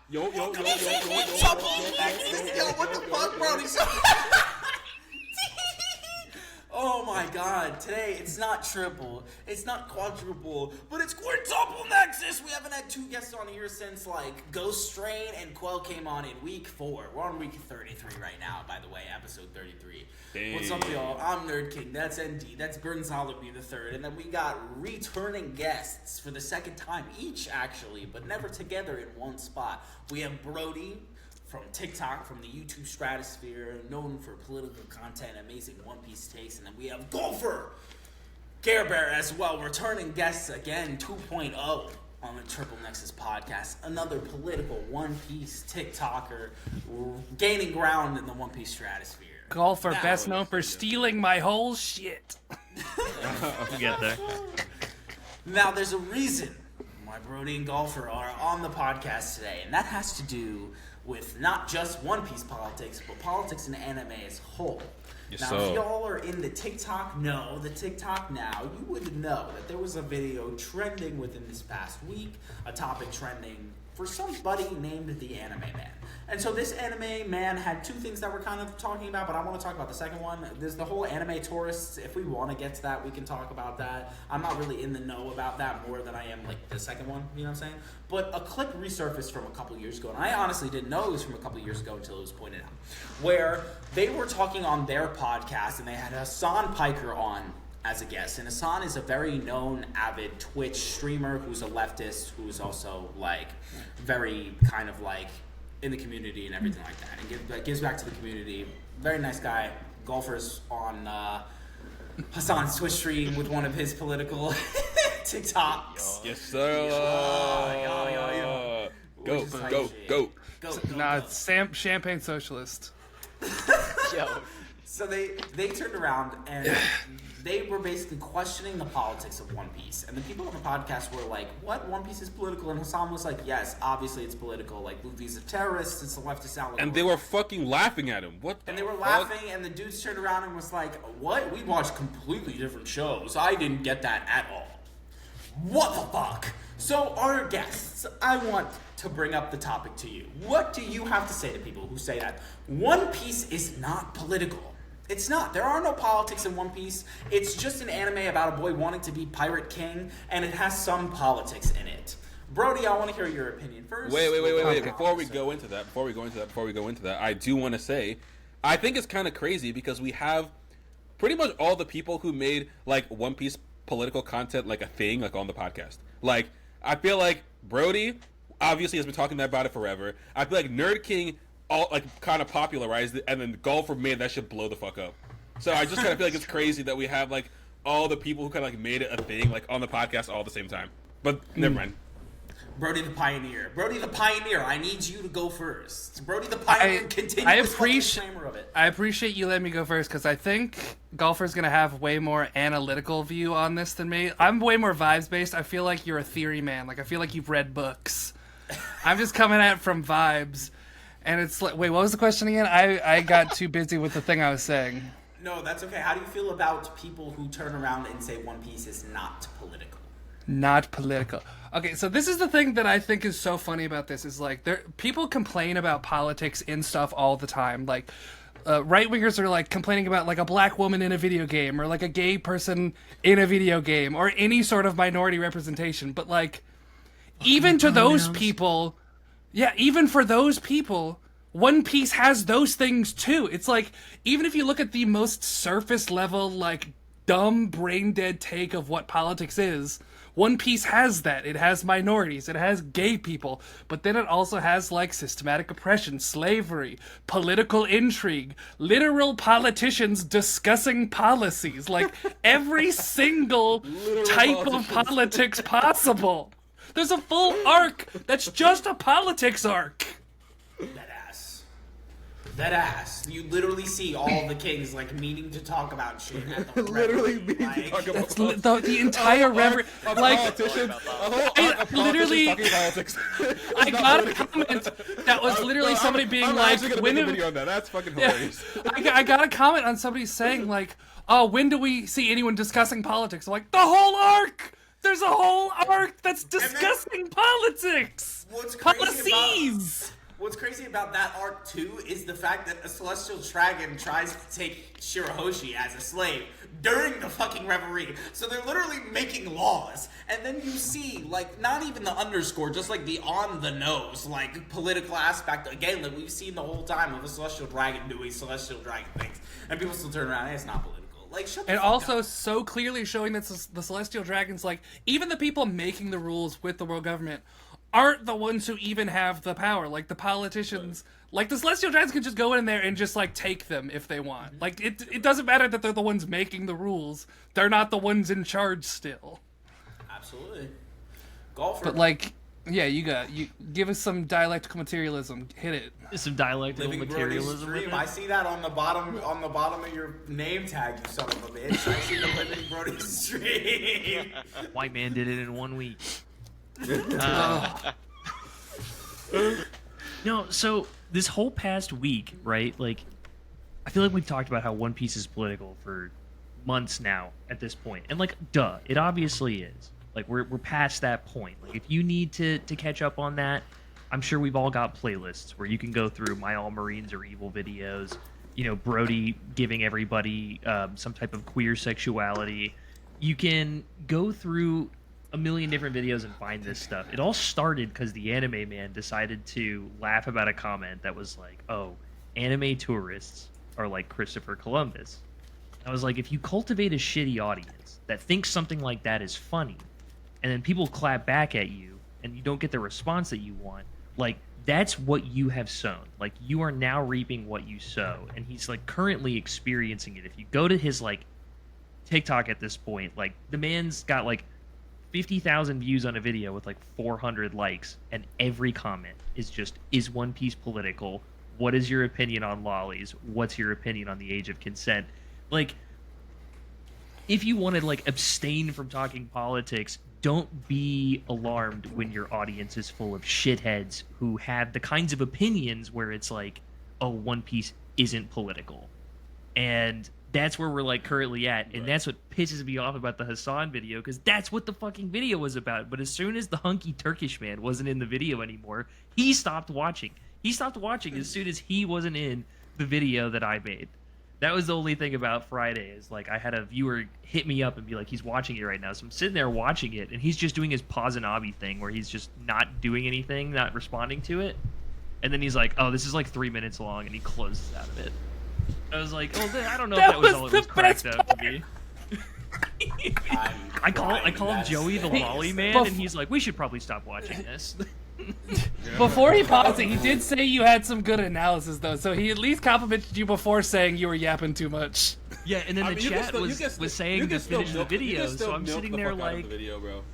Yo, What the fuck, Brodie? Oh my god, today it's not triple, it's not quadruple, but it's quintuple Nexus! We haven't had 2 guests on here since, like, Ghost Strain and Quell came on in week 4. We're on week 33 right now, by the way, episode 33. Dang. What's up, y'all? I'm Nerd King, that's ND, that's Bernzalaby the third, and then we got returning guests for the second time each, actually, but never together in one spot. We have Brodie from TikTok, from the YouTube stratosphere, known for political content, amazing One Piece takes, and then we have golfer Gare as well, returning guests again, 2.0 on the Triple Nexus podcast, another political One Piece TikToker gaining ground in the One Piece stratosphere. Golfer, best known for stealing my whole shit. I'll get there. Now, there's a reason why Brodie and Golfer are on the podcast today, and that has to do with not just One Piece politics, but politics in anime as a whole. Yes, now, if y'all are in the TikTok now, you would know that there was a video trending within this past week, a topic trending for somebody named the Anime Man. And so this Anime Man had 2 things that we're kind of talking about, but I want to talk about the second one. There's the whole anime tourists. If we want to get to that, we can talk about that. I'm not really in the know about that more than I am like the second one, you know what I'm saying? But a clip resurfaced from a couple years ago, and I honestly didn't know it was from a couple years ago until it was pointed out, where they were talking on their podcast, and they had Hassan Piker on as a guest. And Hassan is a very known, avid Twitch streamer who's a leftist, who's also, like, very kind of, like, in the community and everything like that, and gives back to the community. Very nice guy. Golfer's on Hassan's Twitch stream with one of his political TikToks. Yes, sir. Go. Nah, it's Champagne Socialist. Yo. So they turned around and they were basically questioning the politics of One Piece. And the people on the podcast were like, what? One Piece is political? And Hassan was like, yes, obviously it's political. Like, Luffy's a terrorist, it's a leftist allegory. And they were fucking laughing at him. What? And they were laughing, and the dudes turned around and was like, what? We watched completely different shows. I didn't get that at all. What the fuck? So, our guests, I want to bring up the topic to you. What do you have to say to people who say that One Piece is not political? It's not. There are no politics in One Piece. It's just an anime about a boy wanting to be Pirate King, and it has some politics in it. Brodie, I want to hear your opinion first. Wait. Before we go into that, I do want to say, I think it's kind of crazy because we have pretty much all the people who made, like, One Piece political content, like, a thing, like, on the podcast. Like, I feel like Brodie obviously has been talking about it forever. I feel like Nerd King all like kind of popularized it, and then Golfer made that shit blow the fuck up. So I just kind of feel like it's crazy that we have like all the people who kind of like made it a thing like on the podcast all at the same time. But never mind. Brodie the Pioneer. I need you to go first. Brodie the Pioneer, continue with the disclaimer of it. I appreciate you letting me go first because I think Golfer's going to have way more analytical view on this than me. I'm way more vibes-based. I feel like you're a theory man. Like, I feel like you've read books. I'm just coming at it from vibes. And it's like, wait, what was the question again? I got too busy with the thing I was saying. No, that's okay. How do you feel about people who turn around and say One Piece is not political? Not political. Okay, so this is the thing that I think is so funny about this is like people complain about politics in stuff all the time. Like right-wingers are like complaining about like a black woman in a video game or like a gay person in a video game or any sort of minority representation. But like even to those people, yeah, even for those people, One Piece has those things too. It's like, even if you look at the most surface level, like, dumb, brain-dead take of what politics is, One Piece has that. It has minorities. It has gay people. But then it also has, like, systematic oppression, slavery, political intrigue, literal politicians discussing policies. Like, every single type of politics possible. There's a full arc that's just a politics arc. That ass. You literally see all the kings like meeting to talk about shit at the literally meeting to talk about the entire reverend. Like, politicians. I literally, I got a comment that was literally somebody being like, "When a video on that? That's fucking hilarious." I got a comment on somebody saying like, "Oh, when do we see anyone discussing politics?" I'm like, the whole arc. There's a whole arc that's discussing politics. What's crazy about that arc too is the fact that a celestial dragon tries to take Shirahoshi as a slave during the fucking reverie. So they're literally making laws, and then you see like not even the underscore, just like the on the nose like political aspect again that we've seen the whole time of a celestial dragon doing celestial dragon things, and people still turn around and it's not political. Like, shut the and fuck also up. so clearly showing that the celestial dragons, like even the people making the rules with the world government, aren't the ones who even have the power. Like the politicians, like the celestial dragons can just go in there and just like take them if they want. Like it doesn't matter that they're the ones making the rules. They're not the ones in charge still. Absolutely. Golfer. But like, yeah, you give us some dialectical materialism. Hit it. Some dialectical Living materialism. Brodie's stream. I see that on the bottom of your name tag, you son of a bitch. I see the Living Brodie's stream. White man did it in 1 week. No, so this whole past week, right? Like, I feel like we've talked about how One Piece is political for months now at this point, and like, duh, it obviously is. Like, we're past that point. Like, if you need to catch up on that, I'm sure we've all got playlists where you can go through My All Marines Are Evil videos. You know, Brodie giving everybody some type of queer sexuality. You can go through a million different videos and find this stuff. It all started because the anime man decided to laugh about a comment that was like, oh, anime tourists are like Christopher Columbus. I was like, if you cultivate a shitty audience that thinks something like that is funny, and then people clap back at you, and you don't get the response that you want, like, that's what you have sown. Like, you are now reaping what you sow. And he's, like, currently experiencing it. If you go to his, like, TikTok at this point, like, the man's got, like, 50,000 views on a video with, like, 400 likes, and every comment is just, is One Piece political? What is your opinion on lollies? What's your opinion on the age of consent? Like, if you want to, like, abstain from talking politics, don't be alarmed when your audience is full of shitheads who have the kinds of opinions where it's like, oh, One Piece isn't political. And that's where we're like currently at. And that's what pisses me off about the Hassan video, because that's what the fucking video was about. But as soon as the hunky Turkish man wasn't in the video anymore, he stopped watching. He stopped watching as soon as he wasn't in the video that I made. That was the only thing about Friday, is like I had a viewer hit me up and be like, he's watching it right now. So I'm sitting there watching it, and he's just doing his Pazanabi thing where he's just not doing anything, not responding to it. And then he's like, oh, this is like 3 minutes long, and he closes out of it. I was like, oh, I don't know if that was all it was cracked up to be. I call him Joey the Lolly Man, and he's like, we should probably stop watching this. Before he paused it, he did say you had some good analysis, though. So he at least complimented you before saying you were yapping too much. Yeah, and then the chat was saying to finish the video, so I'm sitting there like,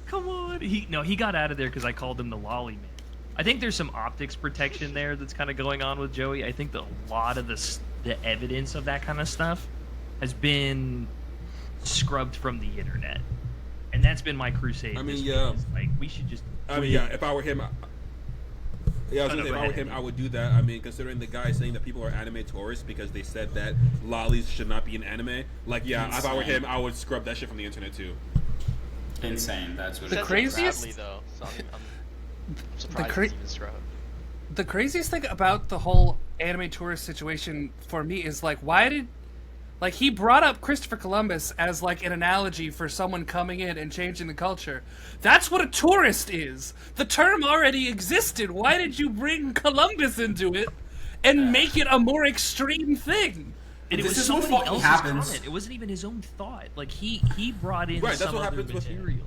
come on. He got out of there because I called him the Lolly Man. I think there's some optics protection there that's kind of going on with Joey. I think that a lot of the evidence of that kind of stuff has been scrubbed from the internet. And that's been my crusade. I mean, yeah. Like, we should just... I mean, yeah, if I were him... Yeah, I was gonna say, if I were him, I would do that. I mean, considering the guy saying that people are anime tourists because they said that lollies should not be in anime, like, yeah, if I were him, I would scrub that shit from the internet, too. Insane, that's what the craziest... Bradley, though, so I'm surprised it's even scrubbed. The craziest thing about the whole anime tourist situation for me is, like, why did... Like, he brought up Christopher Columbus as, like, an analogy for someone coming in and changing the culture. That's what a tourist is. The term already existed. Why did you bring Columbus into it and make it a more extreme thing? And it was somebody else's comment. It wasn't even his own thought. Like, he brought in some other material.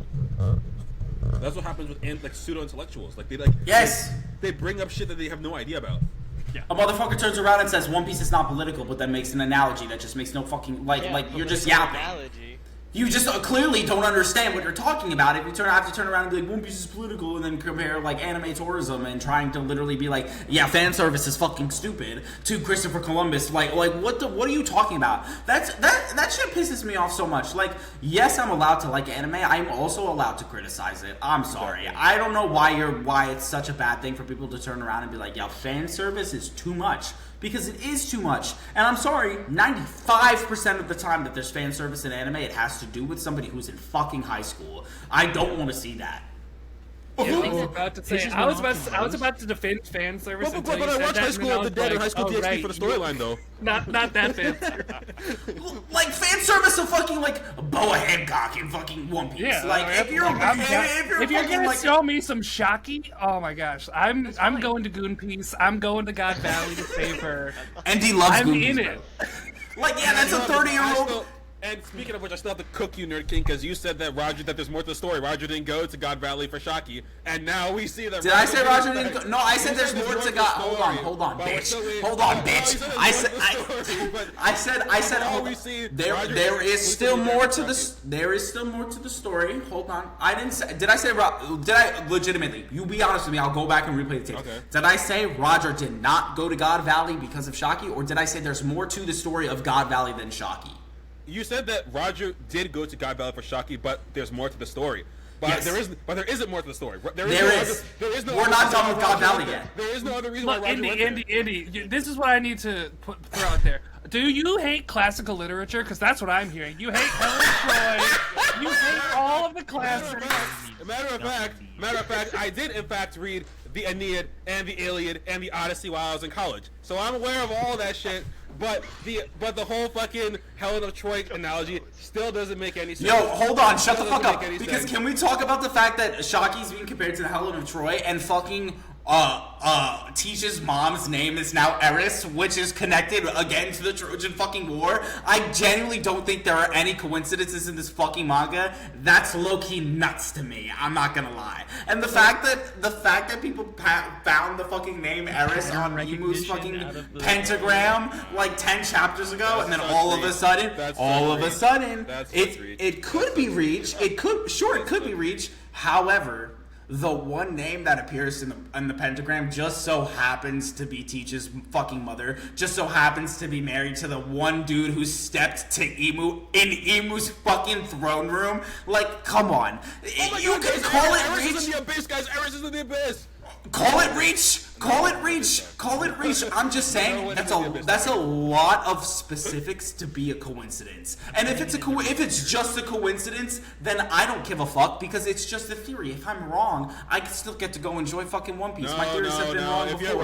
That's what happens with like pseudo-intellectuals. Like, they bring up shit that they have no idea about. Yeah. A motherfucker turns around and says One Piece is not political, but then makes an analogy that just makes no fucking you're just yapping. Analogy. You just clearly don't understand what you're talking about. If you have to turn around and be like, One Piece is political, and then compare like anime tourism and trying to literally be like, yeah, fan service is fucking stupid, to Christopher Columbus, like what are you talking about? That shit pisses me off so much. Like, yes, I'm allowed to like anime. I'm also allowed to criticize it. I'm sorry. I don't know why it's such a bad thing for people to turn around and be like, yeah, fan service is too much. Because it is too much. And I'm sorry, 95% of the time that there's fan service in anime, it has to do with somebody who's in fucking high school. I don't want to see that. Yeah, think that about to this say, is I was what about to defend fan service. But until you I said watched that, High and School then of I the was Dead and like, High School oh, DxD right, for the storyline, though. Not that fan service. Like fan service of fucking like Boa Hancock in fucking One Piece. Yeah, like if you're if you're fucking gonna like show me some Shocky, oh my gosh, I'm going to Goon Piece. I'm going to God Valley to save her. and he loves I'm Goonies, in bro. it. Like yeah, that's a 30-year-old. And speaking of which, I still have to cook you, Nerd King, because you said that there's more to the story. Roger didn't go to God Valley for Shocky, and now we see that. Did I say Roger didn't go? No, I said there's more to God. Hold on, bitch. Hold on, bitch. I said, hold on. There is still more to the. There is still more to the story. Hold on. I didn't say. Did I say? Did I legitimately? You be honest with me. I'll go back and replay the tape. Okay. Did I say Roger did not go to God Valley because of Shocky, or did I say there's more to the story of God Valley than Shocky? You said that Roger did go to God Valley for Shocky, but there's more to the story. But Yes. there isn't more to the story. There is. no We're other not reason done why with God Roger Valley went there. yet. There is no other reason Look, why Roger went there. Indy, this is what I need to throw out there. Do you hate classical literature? Because that's what I'm hearing. You hate Helen Troy. You hate all of the classics. Matter of fact, I did in fact read the Aeneid and the Iliad and the Odyssey while I was in college, so I'm aware of all that shit. But the whole fucking Helen of Troy analogy still doesn't make any sense. Yo, hold on, shut the Doesn't fuck up. make any Because sense. can we talk about the fact that Shocky's being compared to the Helen of Troy and fucking Tisha's mom's name is now Eris, which is connected again to the Trojan fucking War. I genuinely don't think there are any coincidences in this fucking manga. That's low-key nuts to me. I'm not gonna lie. And the fact that people found the fucking name Eris on Emu's fucking pentagram like 10 chapters ago, and then all of a sudden, it could be Reach. It could be Reach. However, the one name that appears in the pentagram just so happens to be Teach's fucking mother. Just so happens to be married to the one dude who stepped to Emu in Emu's fucking throne room. Like, come on. You can call it Eris Reach. is in the abyss, guys. Eris is in the abyss. Call it Reach. Call it Reach. Call it Reach. I'm just saying that's a lot of specifics to be a coincidence. And if it's just a coincidence, then I don't give a fuck because it's just a theory. If I'm wrong, I can still get to go enjoy fucking One Piece. My theories have been wrong If before.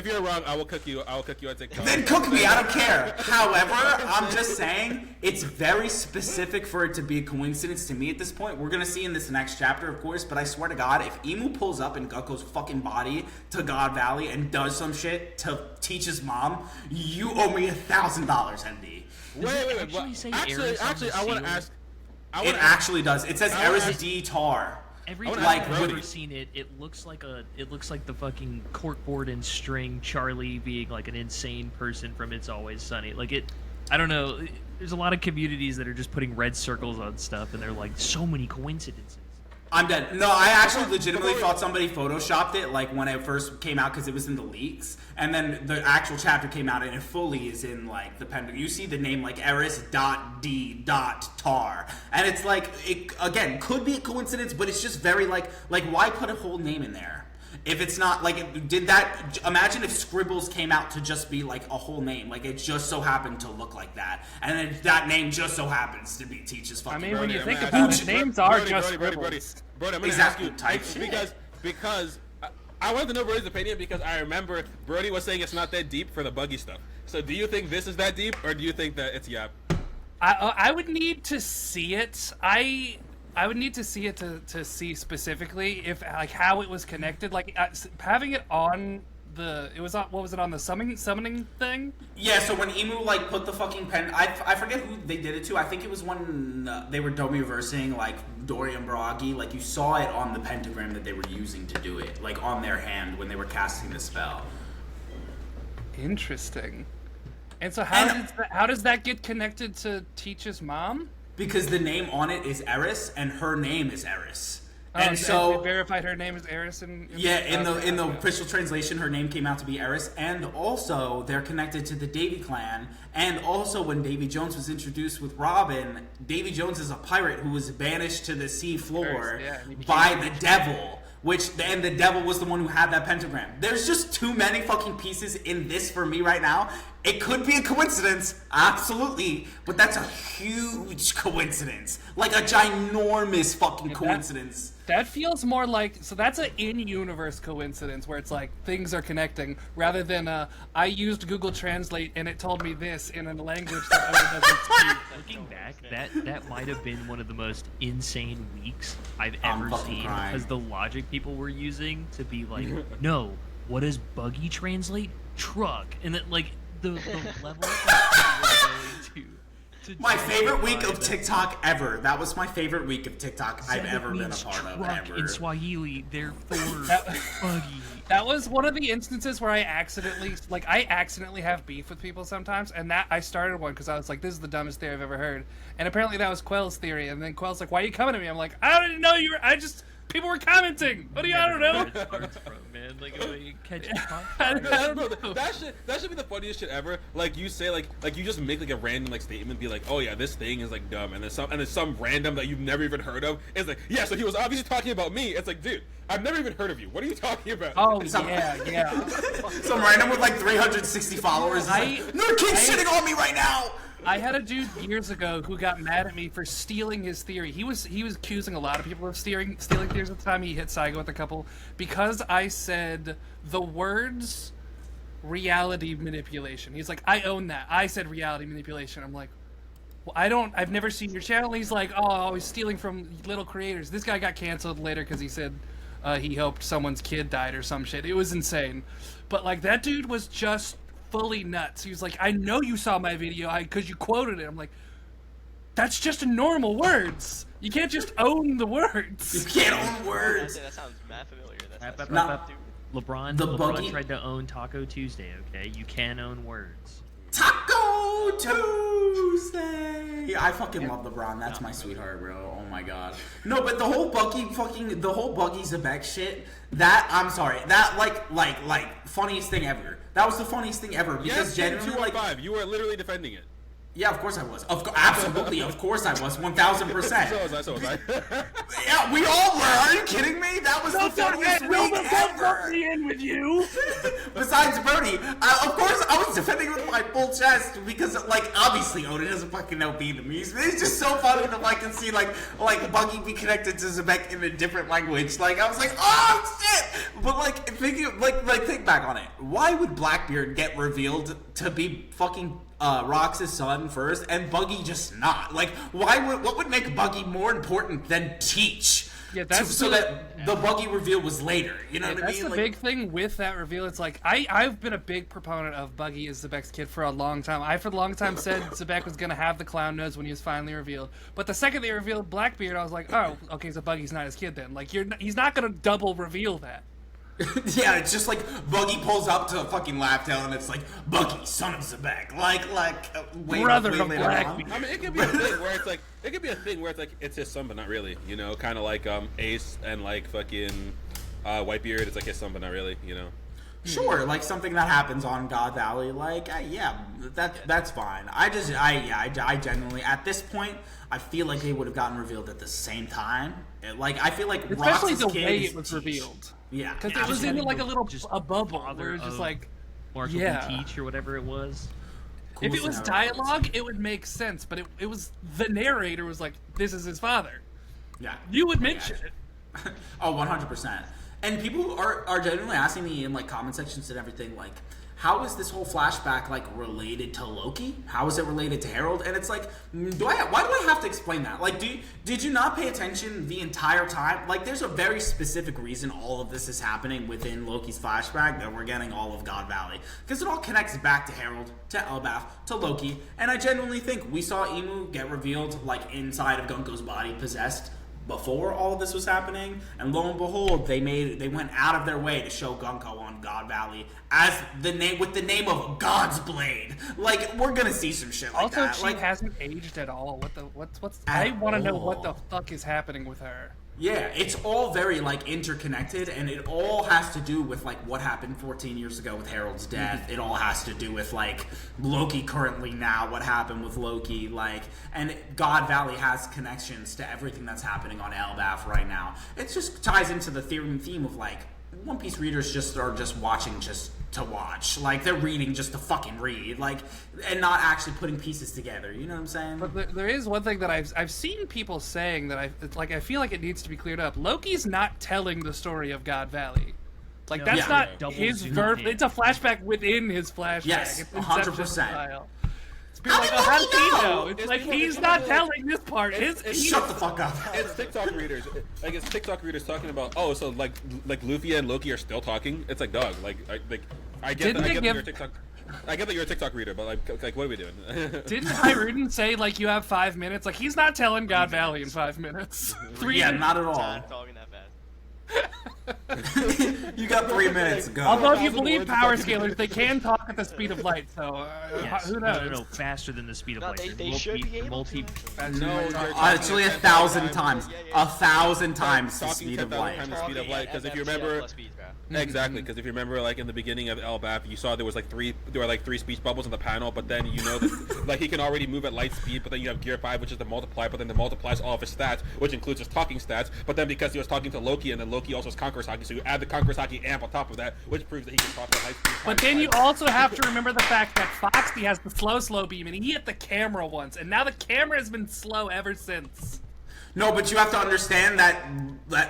you're wrong, I will cook you. I will cook you on TikTok. Then cook me, I don't care. However, I'm just saying it's very specific for it to be a coincidence to me at this point. We're gonna see in this next chapter, of course, but I swear to God, if Emu pulls up in Gakko's fucking body to God Valley and does some shit to teach his mom, you owe me $1,000, MD. Wait. Actually, I want to ask. It actually does. It says Eris D. Tar. Every I time wanna I've ask ever Brodie. seen it, it looks like the fucking corkboard and string Charlie being like an insane person from It's Always Sunny. Like it, I don't know. There's a lot of communities that are just putting red circles on stuff, and they're like so many coincidences. I'm dead. No, I actually legitimately thought somebody photoshopped it, like when it first came out, because it was in the leaks, and then the actual chapter came out, and it fully is in like the pen. You see the name like Eris.D.Tar, and it's like it again could be a coincidence, but it's just very like why put a whole name in there? If it's not like imagine if Scribbles came out to just be like a whole name, like it just so happened to look like that, and then that name just so happens to be Teach's fucking. I mean, when you Brody, think I'm gonna about ask it, you- names are Brody, just Brody, scribbles. Brody, I'm gonna Exactly, ask type you shit. because I wanted to know Brody's opinion because I remember Brody was saying it's not that deep for the buggy stuff. So do you think this is that deep, or do you think that it's yap? I would need to see it. I would need to see it to see specifically if like how it was connected. Like having it on it was on, what was it on the summoning thing? Yeah, so when Emu like put the fucking pen, I forget who they did it to. I think it was when they were Domi-versing like Dory and Brodie. Like you saw it on the pentagram that they were using to do it, like on their hand when they were casting the spell. Interesting. And so how does that get connected to Teach's mom? Because the name on it is Eris, and her name is Eris. Oh, And so they verified her name is Eris. yeah, in the official translation, her name came out to be Eris, and also they're connected to the Davy clan. And also, when Davy Jones was introduced with Robin, Davy Jones is a pirate who was banished to the sea floor by the devil. And the devil was the one who had that pentagram. There's just too many fucking pieces in this for me right now. It could be a coincidence, absolutely, but that's a huge coincidence. Like a ginormous fucking coincidence. That feels more like, so that's an in-universe coincidence where it's like things are connecting rather than I used Google Translate and it told me this in a language that Oda doesn't speak. Looking back, that might have been one of the most insane weeks I've ever seen, because the logic people were using to be like, no, what does buggy translate? Truck. And then like the level of going to my favorite week of TikTok ever. That was my favorite week of TikTok I've ever been a part of ever. In Swahili, therefore buggy. That was one of the instances where I accidentally have beef with people sometimes, and that I started one because I was like, this is the dumbest theory I've ever heard. And apparently that was Quell's theory, and then Quell's like, why are you coming to me? I'm like, I didn't know you were, people were commenting. What do you, I don't know. Man, like, you catch I don't know. Bro, that should be the funniest shit ever. Like you say, like you just make like a random like statement, be like, oh yeah, this thing is like dumb, and there's some random that you've never even heard of. It's like, yeah, so he was obviously talking about me. It's like, dude, I've never even heard of you. What are you talking about? Oh yeah. Some random with like 360 followers. Your kid's shitting on me right now. I had a dude years ago who got mad at me for stealing his theory. He was accusing a lot of people of stealing theories at the time. He hit Saigo with a couple because I said the words reality manipulation. He's like, I own that. I said reality manipulation. I'm like, well, I've never seen your channel. He's like, oh, I was stealing from little creators. This guy got canceled later because he said he hoped someone's kid died or some shit. It was insane. But like that dude was just fully nuts. He was like, I know you saw my video because you quoted it. I'm like, that's just normal words. You can't just own the words. You can't own words. That sounds mad familiar. LeBron tried to own Taco Tuesday, okay? You can own words. Taco Tuesday! I fucking love LeBron. That's my sweetheart, bro. Oh my god. No, but the whole Buggy Zabek shit, I'm sorry, that like funniest thing ever. That was the funniest thing ever because genuinely, like, 5. You were literally defending it. Yeah, of course I was. Absolutely, of course I was. 1,000%. So was I. Yeah, we all were. Are you kidding me? That was the funniest week ever. In with you. Besides Brodie, of course I was defending it with my full chest because, like, obviously Oda doesn't fucking know Vietnamese. It's just so funny to like and see like Buggy be connected to Zabek in a different language. Like I was like, oh shit. But like thinking, think back on it. Why would Blackbeard get revealed to be fucking Rox's son first, and Buggy just not? Like, what would make Buggy more important than Teach? Yeah, that's that the Buggy reveal was later. You know what I mean? That's the big thing with that reveal. It's like I've been a big proponent of Buggy as Zabek's kid for a long time. I for a long time said Zabek was gonna have the clown nose when he was finally revealed. But the second they revealed Blackbeard, I was like, oh, okay, so Buggy's not his kid then. Like he's not gonna double reveal that. Yeah, it's just like Buggy pulls up to a fucking Laptail and it's like, Buggy, son of Zabek. Brother of Blackbeard. I mean, it could be a thing where it's like, it's his son, but not really. You know, kind of like Ace and like fucking Whitebeard. It's like his son, but not really. You know. Sure, like something that happens on God Valley. Like, yeah, that's fine. I genuinely, at this point, I feel like they would have gotten revealed at the same time. Like, I feel like especially Rox's the kid way is it was Teach. revealed. Yeah, because it was in like a bubble where it was just like Marshall and Teach or whatever it was. Cool if it was dialogue, it would make sense, but it was the narrator was like, this is his father. Yeah, you would mention it. Oh, 100%. And people are genuinely asking me in like comment sections and everything, like, how is this whole flashback like related to Loki? How is it related to Harold? And it's like, why do I have to explain that? Like, did you not pay attention the entire time? Like, there's a very specific reason all of this is happening within Loki's flashback, that we're getting all of God Valley, because it all connects back to Harold, to Elbaf, to Loki. And I genuinely think we saw Emu get revealed like inside of Gunko's body, possessed, before all of this was happening, and lo and behold, they went out of their way to show Gunko on God Valley as with the name of God's Blade. Like, we're gonna see some shit like that. Also, she hasn't aged at all. I want to know what the fuck is happening with her. Yeah, it's all very like interconnected, and it all has to do with like what happened 14 years ago with Harold's death. It all has to do with like Loki currently now, what happened with Loki, like, and God Valley has connections to everything that's happening on Elbaf right now. It just ties into the theme of like One Piece readers are just watching just to watch. Like, they're reading just to fucking read, like, and not actually putting pieces together. You know what I'm saying? But there is one thing that I've seen people saying that I feel like it needs to be cleared up. Loki's not telling the story of God Valley. Like, No, that's yeah. not his verb. It's a flashback within his flashback. Yes, it's 100%. style. It's people like, oh, how does he know? It's like, he's not telling this part. Shut the fuck up. It's TikTok readers. Like, it's TikTok readers talking about, oh, so like Luffy and Loki are still talking. It's like, dog. I get that you're a TikTok. I get that you're a TikTok reader, but like, what are we doing? Didn't Hyruden say like you have 5 minutes? Like, he's not telling God Valley in 5 minutes. 3 Yeah, minutes. not at all. Not talking that fast. You got 3 minutes. Go. Although if you believe power scalers, they can talk at the speed of light. So Yes. who knows? No, faster than the speed of No, light. they should be able to. Actually, 1,000 times. 1,000 times the Talking speed of 10,000 light. times the speed of light. Because if you remember, exactly. Because if you remember, like in the beginning of LBAP, you saw there were like three speech bubbles in the panel. But then you know that like he can already move at light speed. But then you have Gear 5, which is the multiply. But then the multiplies all of his stats, which includes his talking stats. But then because he was talking to Loki, and then Loki also has Conqueror's Haki, so you add the Conqueror's Haki amp on top of that, which proves that he can talk at light speed. But then you also have to remember the fact that Foxy has the slow beam, and he hit the camera once, and now the camera has been slow ever since. No, but you have to understand that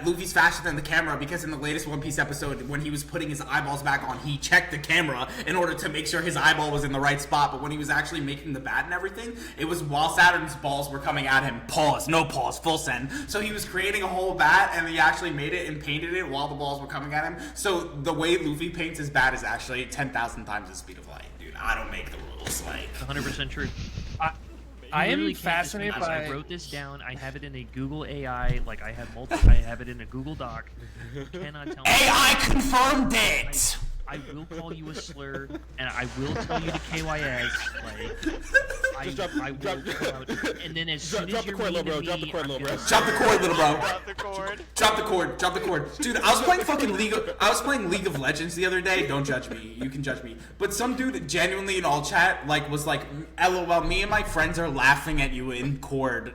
Luffy's faster than the camera, because in the latest One Piece episode, when he was putting his eyeballs back on, he checked the camera in order to make sure his eyeball was in the right spot. But when he was actually making the bat and everything, it was while Saturn's balls were coming at him. Pause, no pause, full send. So he was creating a whole bat, and he actually made it and painted it while the balls were coming at him. So the way Luffy paints his bat is actually 10,000 times the speed of light, dude. I don't make the rules, like. 100% true. I am literally can't fascinated dismiss. by. I wrote this down. I have it in a Google AI. Like I have it in a Google Doc. You cannot tell me. AI confirmed it! I will call you a slur, and I will tell you to KYS. Like, I will call out. And then as soon as you're mean to me, Drop the cord, little bro. Drop the cord, little bro. Drop the cord. Drop the cord. Dude, I was playing League of Legends the other day. Don't judge me. You can judge me. But some dude genuinely in all chat was like, LOL, me and my friends are laughing at you in Cord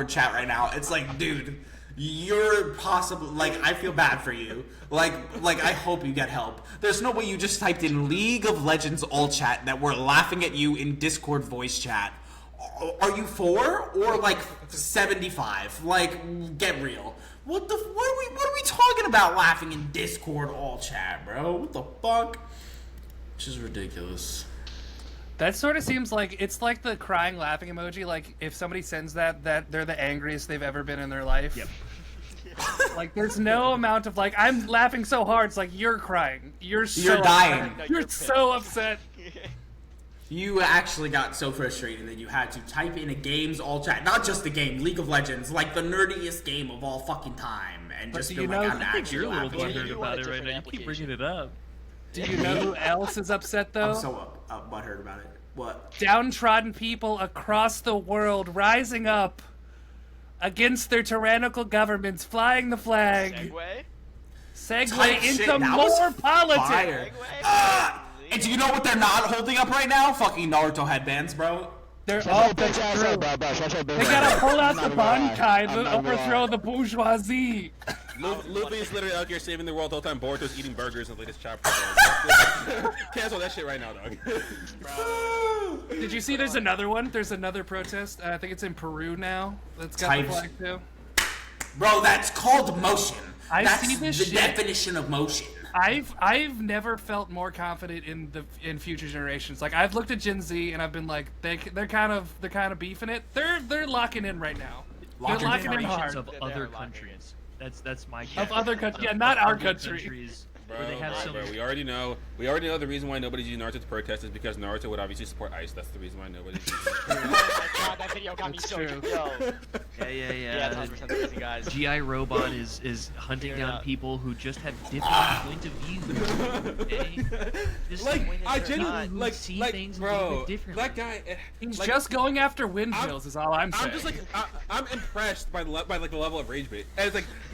chat right now. It's like, dude, you're possible, like, I feel bad for you. Like I hope you get help. There's no way you just typed in League of Legends all chat that we're laughing at you in Discord voice chat. Are you 4 or like 75? Like, get real. What are we talking about laughing in Discord all chat, bro? What the fuck? Which is ridiculous. That sort of seems like it's like the crying laughing emoji. Like if somebody sends that they're the angriest they've ever been in their life. Yep. Like there's no amount of like I'm laughing so hard. It's like you're crying. You're dying. Upset. You're so upset. You actually got so frustrated that you had to type in a game's all chat, not just the game, League of Legends, like the nerdiest game of all fucking time, and But just do feel you like know- I'm I I think you're a little actually laughing. butthurt about it right now. You keep bringing it up. Do you know who else is upset though? I'm so butthurt about it. What? Downtrodden people across the world rising up against their tyrannical governments, flying the flag. Segue Type into shit, that was more politics. fire. And do you know what they're not holding up right now? Fucking Naruto headbands, bro. They're Shut all your bitch ass up, bro, bro. Shut your bitch They ass gotta up. pull out I'm the not gonna lie. bankai I'm to not gonna overthrow lie. the bourgeoisie. Luffy is literally out here saving the world the whole time. Boruto's eating burgers in the latest chapter. Cancel that shit right now, dog. Did you see there's another one? There's another protest. I think it's in Peru now. That's got Types. the flag too. Bro, that's called motion. I That's see this the shit. definition of motion. I've never felt more confident in future generations. Like I've looked at Gen Z and I've been like they're kind of beefing it. They're locking in right now. They're locking in Generations hard. of They're other locking countries. That's my Of other countries, yeah, not our Other country. countries where they have some. We already know the reason why nobody's using Naruto to protest is because Naruto would obviously support ICE. That's the reason why nobody's using it. Oh my god, that video got me That's so true. yo. Yeah. Yeah, 100% the reason, guys. GI Robot is hunting Clear it down up. people who just have different point of view. Okay? Just Like, When I they're genuinely, not. like, see like, things a bro, little bit differently. that guy. He's like, just going after windmills. Is all I'm saying. I'm just like, I'm impressed by like the level of rage bait. And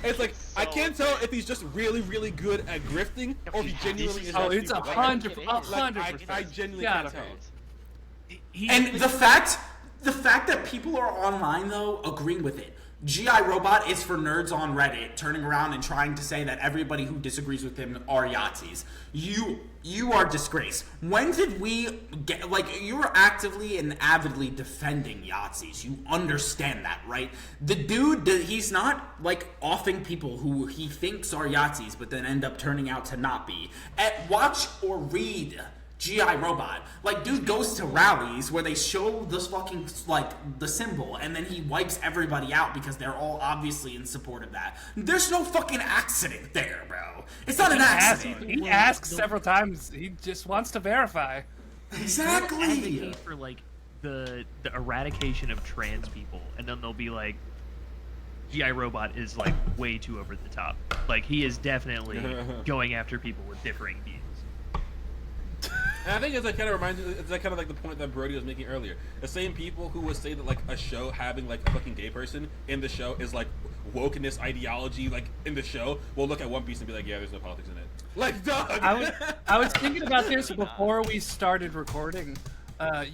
it's like I can't tell if he's just really, really good at grifting or if he genuinely is. Oh, that it's stupid. 100%. I genuinely Gotta can't tell. be. And the fact that people are online though agreeing with it. G.I. Robot is for nerds on Reddit turning around and trying to say that everybody who disagrees with him are Yahtzees. You are disgrace. When did we get, like, you were actively and avidly defending Yahtzees. You understand that, right? The dude, he's not, like, offing people who he thinks are Yahtzees, but then end up turning out to not be. Watch or read G.I. Robot. Like, dude goes to rallies where they show this fucking, like, the symbol, and then he wipes everybody out because they're all obviously in support of that. There's no fucking accident there, bro. It's not an accident. He asks several times. He just wants to verify. Exactly. They'll advocate for, like, the eradication of trans people, and then they'll be like, G.I. Robot is, like, way too over the top. Like, he is definitely going after people with differing views. And I think it's kind of like the point that Brodie was making earlier. The same people who would say that like a show having like a fucking gay person in the show is like wokeness ideology, like in the show, will look at One Piece and be like, yeah, there's no politics in it. Like, dog. I was thinking about this before we started recording.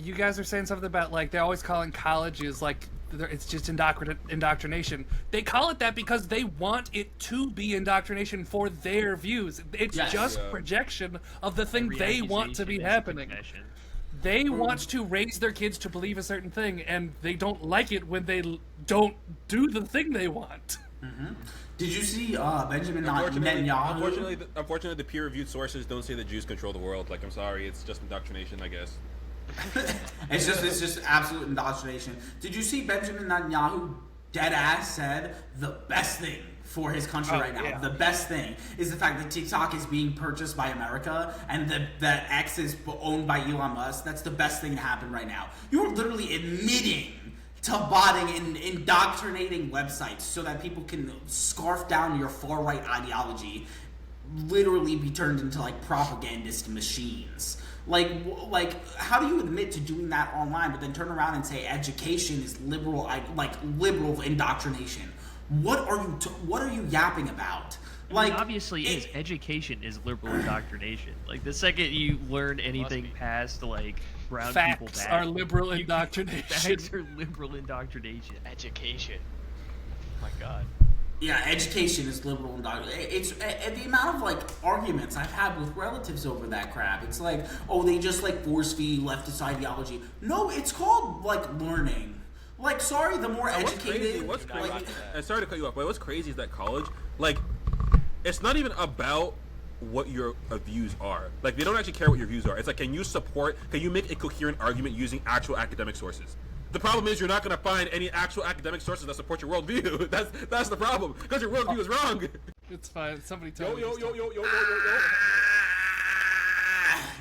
You guys are saying something about like they're always calling colleges like it's just indoctrination. They call it that because they want it to be indoctrination for their views. It's just projection of the thing they want to be happening. They want to raise their kids to believe a certain thing, and they don't like it when they don't do the thing they want. Mm-hmm. Did you see Benjamin Netanyahu? Unfortunately, the peer-reviewed sources don't say that Jews control the world. Like, I'm sorry, it's just indoctrination, I guess. It's just absolute indoctrination. Did you see Benjamin Netanyahu dead ass said the best thing for his country right now? Yeah. The best thing is the fact that TikTok is being purchased by America and that X is owned by Elon Musk. That's the best thing to happen right now. You're literally admitting to botting and indoctrinating websites so that people can scarf down your far right ideology, literally be turned into like propagandist machines. Like, how do you admit to doing that online, but then turn around and say education is liberal indoctrination? What are you yapping about? Like, obviously, education is liberal indoctrination. Like, the second you learn anything past like brown people, facts are liberal indoctrination. Facts are liberal indoctrination. Education. Oh my god. Yeah, education is liberal indoctrination. It's the amount of like arguments I've had with relatives over that crap. It's like, oh, they just like force feed leftist ideology. No, it's called like learning. Like, sorry, the more educated. What's crazy? Sorry to cut you off, but what's crazy is that college, like, it's not even about what your views are. Like, they don't actually care what your views are. It's like, can you make a coherent argument using actual academic sources? The problem is you're not going to find any actual academic sources that support your worldview. That's the problem, because your worldview is wrong. It's fine. Somebody tell me.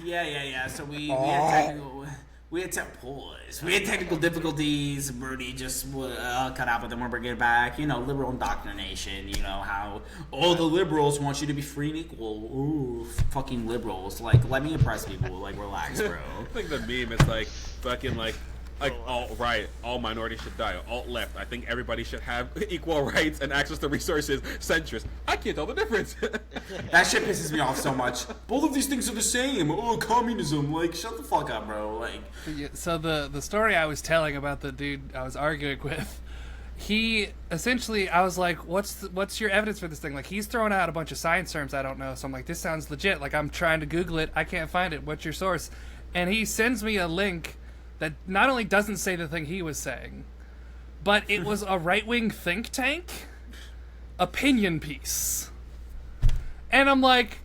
Yeah. So we had technical difficulties. Brodie just cut out, but then we're bringing it back. You know, liberal indoctrination. You know how the liberals want you to be free and equal. Ooh, fucking liberals. Like, let me impress people. Like, relax, bro. I think the meme is like fucking like alt right, all minorities should die. Alt left, I think everybody should have equal rights and access to resources. Centrist, I can't tell the difference. That shit pisses me off so much. Both of these things are the same. Oh, communism. Like, shut the fuck up, bro. Like, so the story I was telling about the dude I was arguing with, he essentially, I was like, what's your evidence for this thing? Like, he's throwing out a bunch of science terms I don't know. So I'm like, this sounds legit. Like, I'm trying to Google it. I can't find it. What's your source? And he sends me a link that not only doesn't say the thing he was saying, but it was a right-wing think tank opinion piece. And I'm like,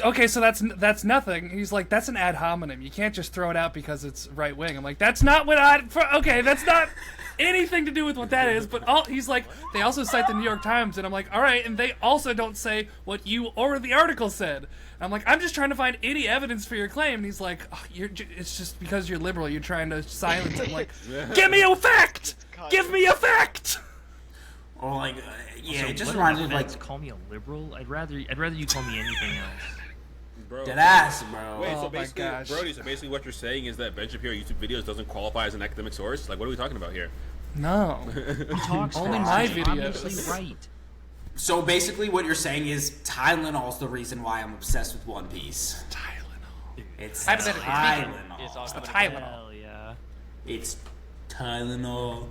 okay, so that's nothing. He's like, that's an ad hominem. You can't just throw it out because it's right-wing. I'm like, that's not what okay, that's not anything to do with what that is. But he's like, they also cite the New York Times. And I'm like, all right, and they also don't say what you or the article said. I'm like, I'm just trying to find any evidence for your claim. And he's like, oh, it's just because you're liberal. You're trying to silence it. I'm like, give me a fact! Give me a fact! Or like, Also, it just what reminds me of like, call me a liberal. I'd rather you call me anything else. Bro. dead ass, bro. Wait, Oh so my basically, gosh. Brodie, so basically what you're saying is that Ben Shapiro YouTube videos doesn't qualify as an academic source? Like, what are we talking about here? No. He talks Only wrong. my He's videos. obviously right. So basically, what you're saying is Tylenol's the reason why I'm obsessed with One Piece. Tylenol. It's Hypothetically speaking. Tylenol. It's all coming Tylenol. Hell yeah. It's Tylenol.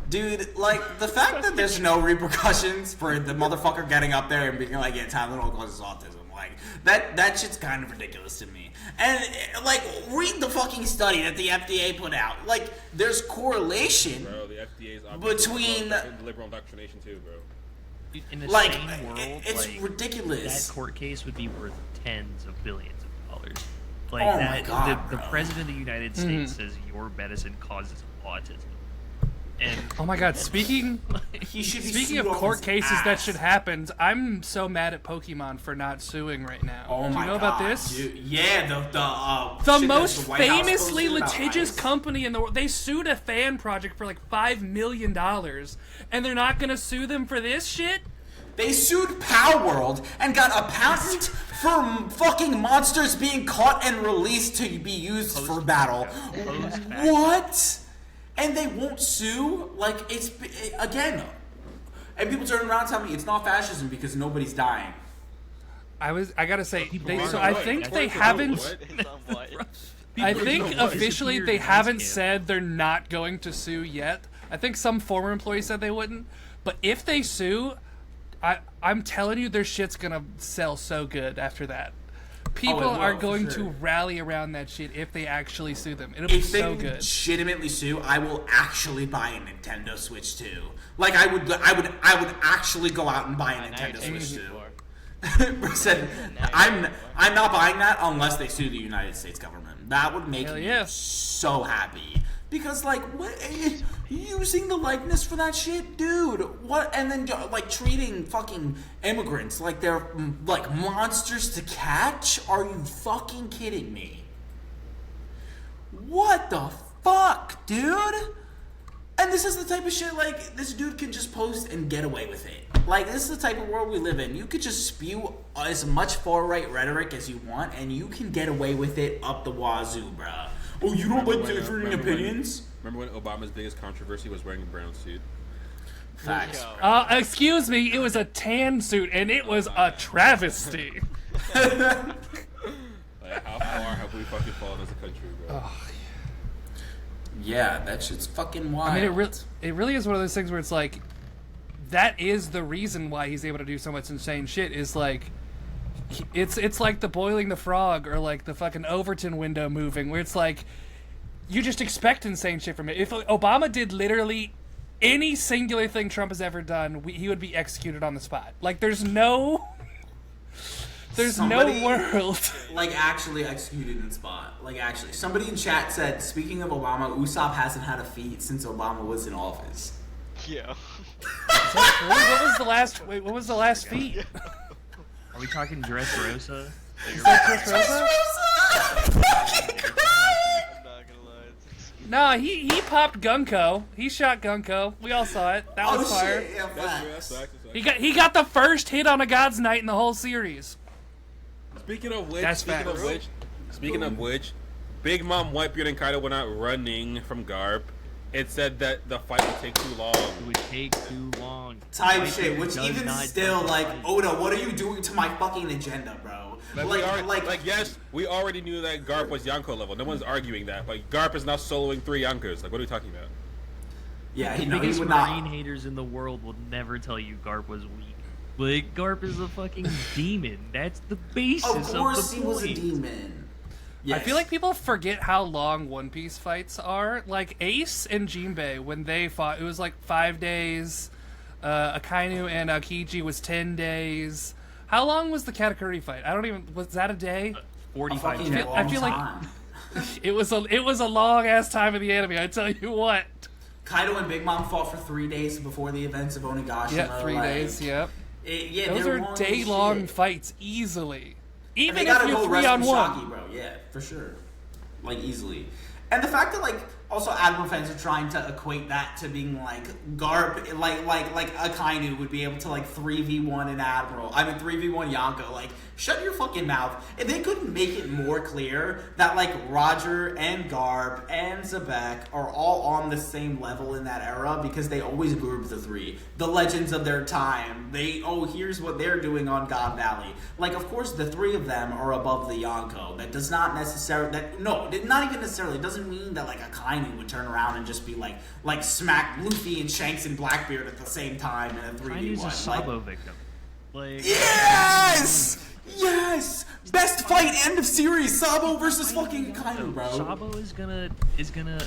Dude, like, the fact that there's no repercussions for the motherfucker getting up there and being like, yeah, Tylenol causes autism, like, that shit's kind of ridiculous to me. And, like, read the fucking study that the FDA put out. Like, there's correlation Bro, the FDA's between... liberal indoctrination too, bro. In the Like, same world, it's like, ridiculous. that court case would be worth tens of billions of dollars. Like Oh that, my God, the bro. president of the United States says your medicine causes autism. And Oh my god, speaking He should be speaking sued of off court his cases ass. that should happen, I'm so mad at Pokemon for not suing right now. Oh Do my you know God, about this? dude. Yeah, The shit that most the White House famously posted about litigious ICE. company in the world. They sued a fan project for like $5 million, and they're not gonna sue them for this shit? They sued Palworld and got a patent for fucking monsters being caught and released to be used for battle. What? And they won't sue? Like, again. And people turn around and tell me it's not fascism because nobody's dying. I gotta say, aren't so I what? think That's they what? haven't. Based on what? I People think don't officially disappear they in haven't Ice Camp. said they're not going to sue yet. I think some former employees said they wouldn't. But if they sue, I'm telling you, their shit's gonna sell so good after that. People will, are for going sure. to rally around that shit if they actually sue them. It'll be If they so good. legitimately sue, I will actually buy a Nintendo Switch 2. Like, I would actually go out and buy a Now you're Nintendo taking Switch it 2. too far. Said, I'm not buying that unless they sue the United States government. That would make Hell me yeah. so happy. Because, like, what, using the likeness for that shit, dude. What? And then, like, treating fucking immigrants like they're like monsters to catch. Are you fucking kidding me? What the fuck, dude? And this is the type of shit, like, this dude can just post and get away with it. Like, this is the type of world we live in. You could just spew as much far-right rhetoric as you want, and you can get away with it up the wazoo, bruh. Oh, you don't like differing opinions? Remember when Obama's biggest controversy was wearing a brown suit? Facts. Yo. Excuse me, it was a tan suit, and it was a travesty. Like, how far have we fucking fallen as a country, bro? Yeah, that shit's fucking wild. I mean, it really is one of those things where it's like, that is the reason why he's able to do so much insane shit. Is like, it's like the boiling the frog or like the fucking Overton window moving, where it's like, you just expect insane shit from it. If Obama did literally any singular thing Trump has ever done, he would be executed on the spot. Like, there's no Somebody- world. Like, actually executed in spot. Like, actually. Somebody in chat said, speaking of Obama, Usopp hasn't had a feat since Obama was in office. Yeah. What was the last feat? Are we talking Dressrosa? Is that Chris Rosa? Fucking crying! I'm not gonna lie. No, he popped Gunko. He shot Gunko. We all saw it. That was fire. Shit, yeah, facts. He got the first hit on a God's Night in the whole series. Speaking of which, That's speaking of which, Big Mom Whitebeard and Kaido went out running from Garp. It said that the fight would take too long. It would take too long. Type Whitebeard shit, which does even not still, jump like, the fight. Oda, what are you doing to my fucking agenda, bro? Yes, we already knew that Garp was Yonko level. No one's arguing that. But Garp is now soloing 3 Yonkos. Like, what are we talking about? Yeah, The he biggest would Marine not. haters in the world will never tell you Garp was weak. Like, Garp is a fucking demon. That's the basis Of of course the he was a point. demon. I Yes. feel like people forget how long One Piece fights are. Like Ace and Jinbei, when they fought, it was like 5 days. Akainu and Aokiji was 10 days. How long was the Katakuri fight? I don't even. Was that a day? a 45 fucking chapters. long I feel like- time. It was a long ass time in the anime. I tell you what. Kaido and Big Mom fought for 3 days before the events of Onigashima. Yeah, 3 like, days. Yep. Yeah, Those they're are long as day long shit. fights easily. And Even they if gotta you're go 3 rest on Misaki, 1. bro. Yeah, for sure. Like, easily. And the fact that, like, also Admiral fans are trying to equate that to being, like, Garp, like Akainu would be able to, like, 3v1 an Admiral. I mean, 3v1 Yonko. Like, shut your fucking mouth. If they couldn't make it more clear that, like, Roger and Garp and Zebek are all on the same level in that era because they always group the 3. The legends of their time. Here's what they're doing on God Valley. Like, of course, the 3 of them are above the Yonko. That does not necessarily, not even necessarily, it doesn't mean that, like, Akainu Kainu would turn around and just be like smack Luffy and Shanks and Blackbeard at the same time in a 3v1. Kainu's a Sabo victim. Like, yes! Yes! Best fight, end of series, Sabo versus fucking Kainu, bro. Sabo is gonna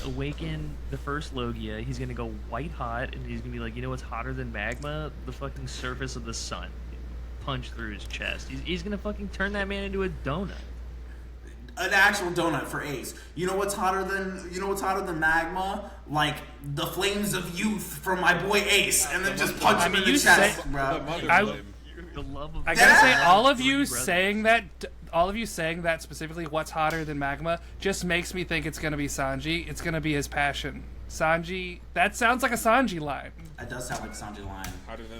awaken the first Logia. He's gonna go white hot, and he's gonna be like, you know what's hotter than magma? The fucking surface of the sun. Punch through his chest. He's gonna fucking turn that man into a donut. An actual donut for Ace. You know what's hotter than magma? Like the flames of youth from my boy Ace, and then just punch him in the chest, bro. The love of I gotta say, all of you saying that specifically, what's hotter than magma, just makes me think it's gonna be Sanji. It's gonna be his passion. Sanji, that sounds like a Sanji line. That does sound like a Sanji line.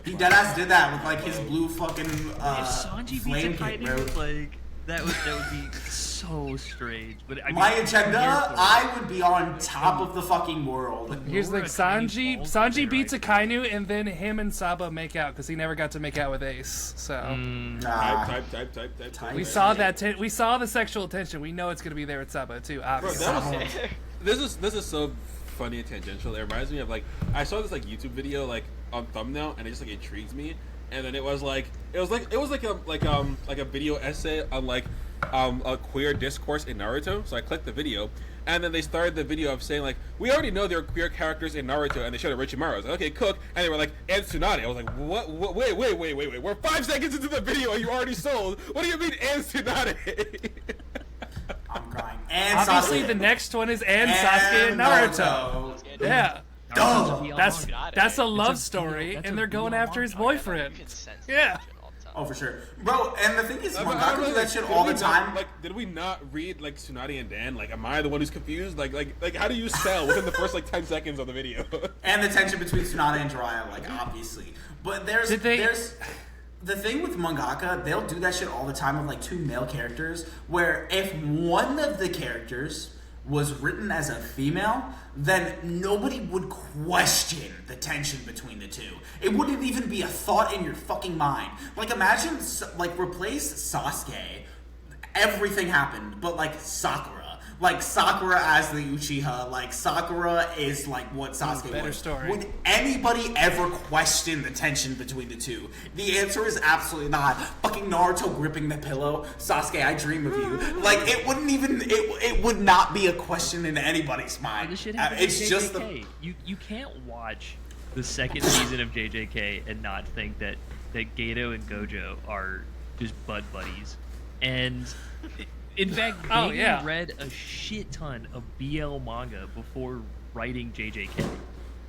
He He deadass did that with like his blue fucking if Sanji flame beats a kick, bro. Kainu, like that would be so strange. But I mean, My agenda, I'm here for it. I would be on top of the fucking world. Here's the Lower thing: a Kainu's balls Sanji there, beats a right? Kainu, and then him and Saba make out because he never got to make out with Ace. So Type. we saw that. We saw the sexual tension. We know it's gonna be there with Saba too. Bro, Obviously. that was this is so funny and tangential. It reminds me of like I saw this like YouTube video like on thumbnail and it just like intrigues me. And then it was like a video essay on like a queer discourse in Naruto. So I clicked the video, and then they started the video of saying like, we already know there are queer characters in Naruto, and they showed Orochimaru. I was like, okay, Cook, and they were like, and Tsunade. I was like, what? Wait. We're 5 seconds into the video, and you already sold. What do you mean, and Tsunade? I'm crying. And Obviously, Sasuke. the next one is Sasuke and Naruto. Yeah. That's a love story, and they're going after his boyfriend. Yeah. Oh, for sure, bro. And the thing is, mangaka do that shit all the time. Like, did we not read like Tsunade and Dan? Like, am I the one who's confused? Like, how do you sell within the first like 10 seconds of the video? And the tension between Tsunade and Jiraiya, like obviously. But there's the thing with mangaka, they'll do that shit all the time with like two male characters, where if one of the characters was written as a female, then nobody would question the tension between the two. It wouldn't even be a thought in your fucking mind. Like imagine, like replace Sasuke, everything happened, but like Sakura. Like Sakura as the Uchiha, like Sakura is like what Sasuke better was. story. Would anybody ever question the tension between the two? The answer is absolutely not. Fucking Naruto gripping the pillow, Sasuke, I dream of you. Like it wouldn't even. It would not be a question in anybody's mind. This shit happens It's in just JJK. You can't watch the second season of JJK and not think that Gato and Gojo are just bud buddies. And in fact, Gato read a shit ton of BL manga before writing JJK.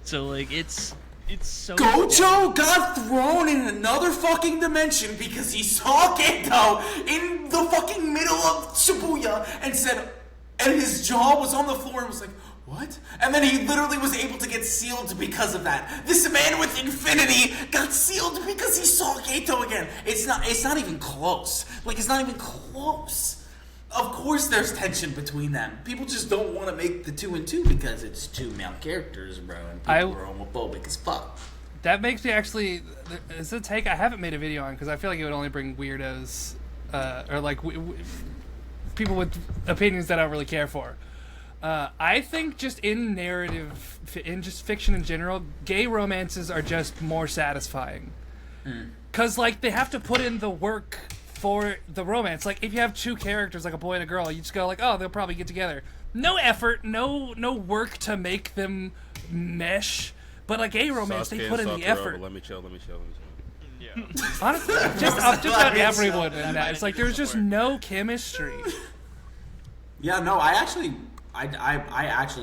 So like it's so Gojo got thrown in another fucking dimension because he saw Gato in the fucking middle of Shibuya and said, and his jaw was on the floor and was like, what? And then he literally was able to get sealed because of that. This man with infinity got sealed because he saw Gato again. It's not even close. Like, it's not even close. Of course there's tension between them. People just don't want to make the 2 and 2 because it's two male characters, bro, and people are homophobic as fuck. That makes me actually. It's a take I haven't made a video on because I feel like it would only bring weirdos or like people with opinions that I don't really care for. I think just in narrative, in just fiction in general, gay romances are just more satisfying. Because, like, they have to put in the work for the romance. Like, if you have two characters, like a boy and a girl, you just go like, oh, they'll probably get together. No effort, no work to make them mesh. But a gay romance, they put in the effort. Let me chill. Yeah. Honestly, just about everyone in that. It's like there's just no chemistry. Yeah, no, I actually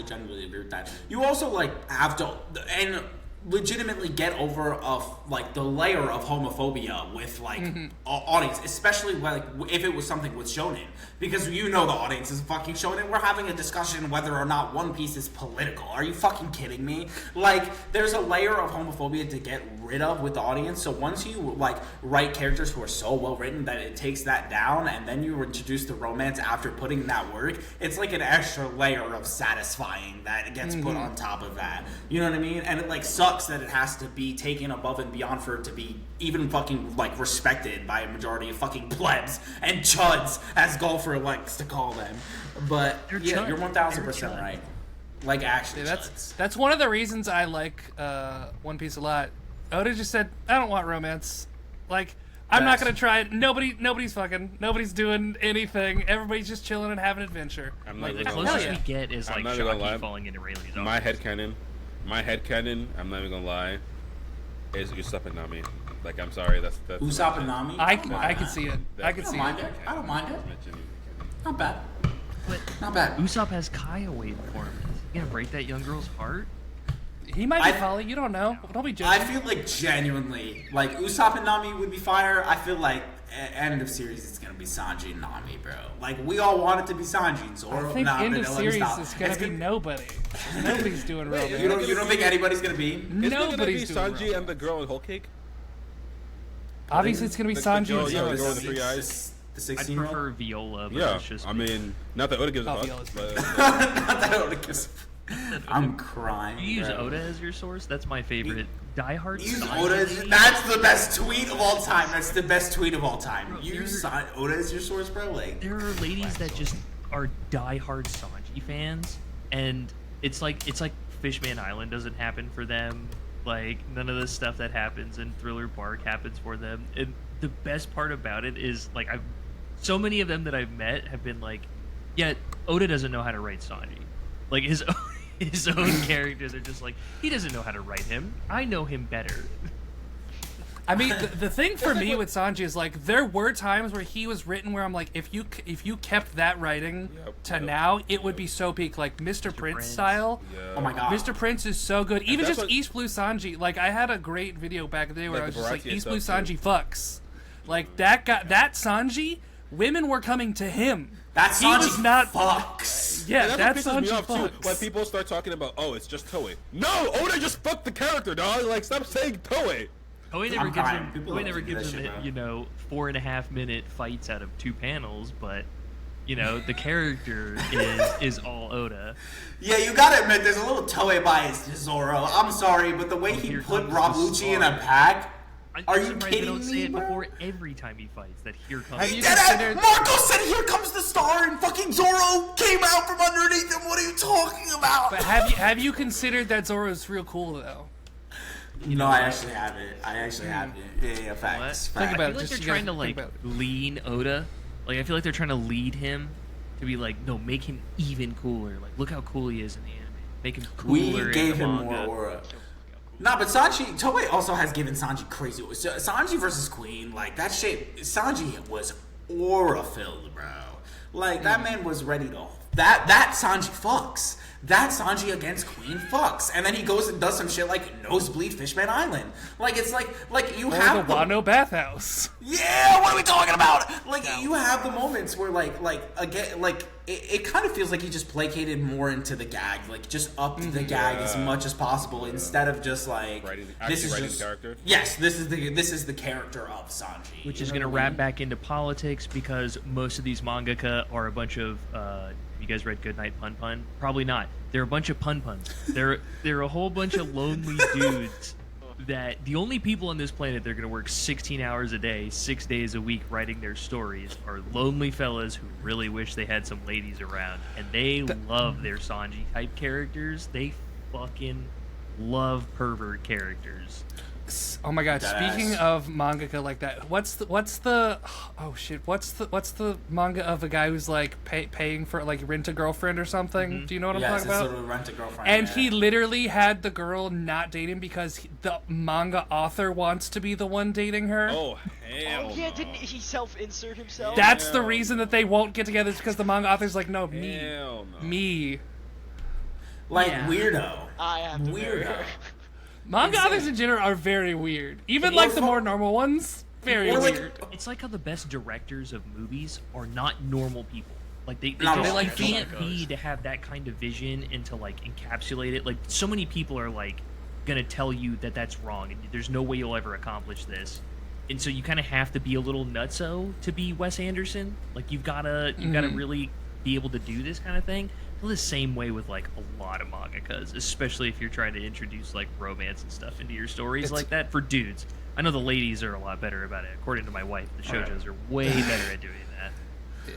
genuinely agree with that. You also like have to and legitimately get over like the layer of homophobia with like audience, especially like if it was something with shonen, because you know the audience is fucking shonen. We're having a discussion whether or not One Piece is political. Are you fucking kidding me? Like there's a layer of homophobia to get rid of with the audience. So once you like write characters who are so well written that it takes that down, and then you introduce the romance after putting in that work, it's like an extra layer of satisfying that gets put on top of that. You know what I mean? And it like sucks that it has to be taken above and beyond for it to be even fucking like respected by a majority of fucking plebs and chuds, as Golfer likes to call them. But They're yeah, chud. you're 1000% right. Like actually, Yeah, chuds. that's one of the reasons I like One Piece a lot. Oda just said, I don't want romance. Like, I'm not gonna try it. Nobody's fucking. Nobody's doing anything. Everybody's just chilling and having an adventure. I'm Like, not the even gonna closest lie. we get is I'm like not even gonna lie. Shocky falling into Rayleigh's My arms. headcanon, I'm not even gonna lie, is Usopp and Nami. Like, I'm sorry, that's Usopp and Nami. I don't can mind see it. that- I can I see don't mind it. it. I don't mind it. Mentioning- Not bad. But Not bad. Usopp has Kaya waiting for him. Is he gonna break that young girl's heart? He might be I- Polly. You don't know. Don't be I judging. feel like genuinely, like Usopp and Nami would be fire. I feel like end of series it's gonna be Sanji and Nami, bro. Like we all want it to be Sanji and Zoro. I think nah, end but of let me series stop. is gonna It's be nobody. Nobody's doing romance. You don't think anybody's gonna be? It's not gonna be Nobody's doing Sanji romance. and the girl in Whole Cake. Obviously, it's gonna be The Sanji girl- and yeah, the Zoro. girl with the three eyes. The I'd 16-year-old. prefer Viola, but Yeah, it's just I mean, not that Oda gives a Oh, fuck, Viola's but Not that Oda gives. I'm crying. you use bro. Oda as your source. That's my favorite. Die Hard. Use Sanji. Oda. That's the best tweet of all time. That's the best tweet of all time. Bro, Use you're- Oda as your source, bro. Like There are ladies that just are die-hard Sanji fans, and it's like Fishman Island doesn't happen for them. Like none of the stuff that happens in Thriller Bark happens for them. And the best part about it is like so many of them that I've met have been like, yeah, Oda doesn't know how to write Sanji. Like his own characters are just like, he doesn't know how to write him. I know him better. I mean, the thing for me with Sanji is like there were times where he was written where I'm like, if you kept that writing to now, it would be so peak, like Mr. Prince Prince. style. yeah. oh my god. Mr. Prince is so good. Even that's just what- East Blue Sanji. Like I had a great video back in the day where Like I was the just like, variety of East Blue stuff, Sanji fucks. Like that guy, that Sanji, women were coming to him. That He Sanji was not- fucks. Yeah, And that's what pisses me Sanji off too. fucks. When people start talking about, oh, it's just Toei. No, Oda just fucked the character, dog. Like, stop saying Toei. Toei never I'm gives crying. him, People Toei love never to do gives that him, shit, bro. 4.5 minute fights out of 2 panels, but the character is all Oda. Yeah, you gotta admit, there's a little Toei bias to Zoro. I'm sorry, but the way he here put comes Rob the Lucci in star. a pack. I'm Are you surprised they kidding don't say me, it bro? before every time he fights that here comes. Have you Dead considered- Marco said, "Here comes the star," and fucking Zoro came out from underneath him. What are you talking about? But have you considered that Zoro's real cool though? No, I actually haven't. Yeah, facts. What? Think facts. about I it. feel like Just they're you trying gotta to think like about lean Oda. Like I feel like they're trying to lead him to be like, no, make him even cooler. Like look how cool he is in the anime. Make him cooler. We gave in the him manga. more aura. Nah, but Toei also has given Sanji crazy. Sanji versus Queen, like that shit. Sanji was aura filled, bro. Like that man was ready to. That Sanji fucks. That Sanji against Queen fucks, and then he goes and does some shit like Nosebleed Fishman Island. Like it's like you Or have the Wano bathhouse. Yeah, what are we talking about? Like you have the moments where again it kind of feels like he just placated more into the gag, like just upped the gag as much as possible instead of just like Writing just character. Yes, this is the character of Sanji, Which You is know going to what I wrap mean? back into politics because most of these mangaka are a bunch of. You guys read Goodnight Pun Pun? Probably not. They're a bunch of pun puns. They're a whole bunch of lonely dudes that the only people on this planet that are going to work 16 hours a day, 6 days a week writing their stories are lonely fellas who really wish they had some ladies around. And they love their Sanji type characters. They fucking love pervert characters. Oh my god! Deadass. Speaking of mangaka like that, what's the oh shit? What's the manga of a guy who's like paying for like rent a girlfriend or something? Do you know what I'm Yes, talking it's about? literally Rent a Girlfriend. And yeah. he literally had the girl not date him because the manga author wants to be the one dating her. Oh, hell Oh yeah, no. didn't he self-insert himself? That's the Hell reason that they won't get together. Is because the manga author's like, no, me, Hell no. me. like weirdo. I have to marry Weirdo. her. Manga Insane. authors in general are very weird. Even Or like the fu- more normal ones, very Or like- weird. It's like how the best directors of movies are not normal people. Like they Not just all like actors. can't be to have that kind of vision and to like encapsulate it. Like so many people are like gonna tell you that that's wrong and there's no way you'll ever accomplish this. And so you kind of have to be a little nutso to be Wes Anderson. Like you've gotta really be able to do this kind of thing. I feel the same way with like a lot of mangakas, especially if you're trying to introduce like romance and stuff into your stories like that for dudes. I know the ladies are a lot better about it. According to my wife, the shoujos are way better at doing that.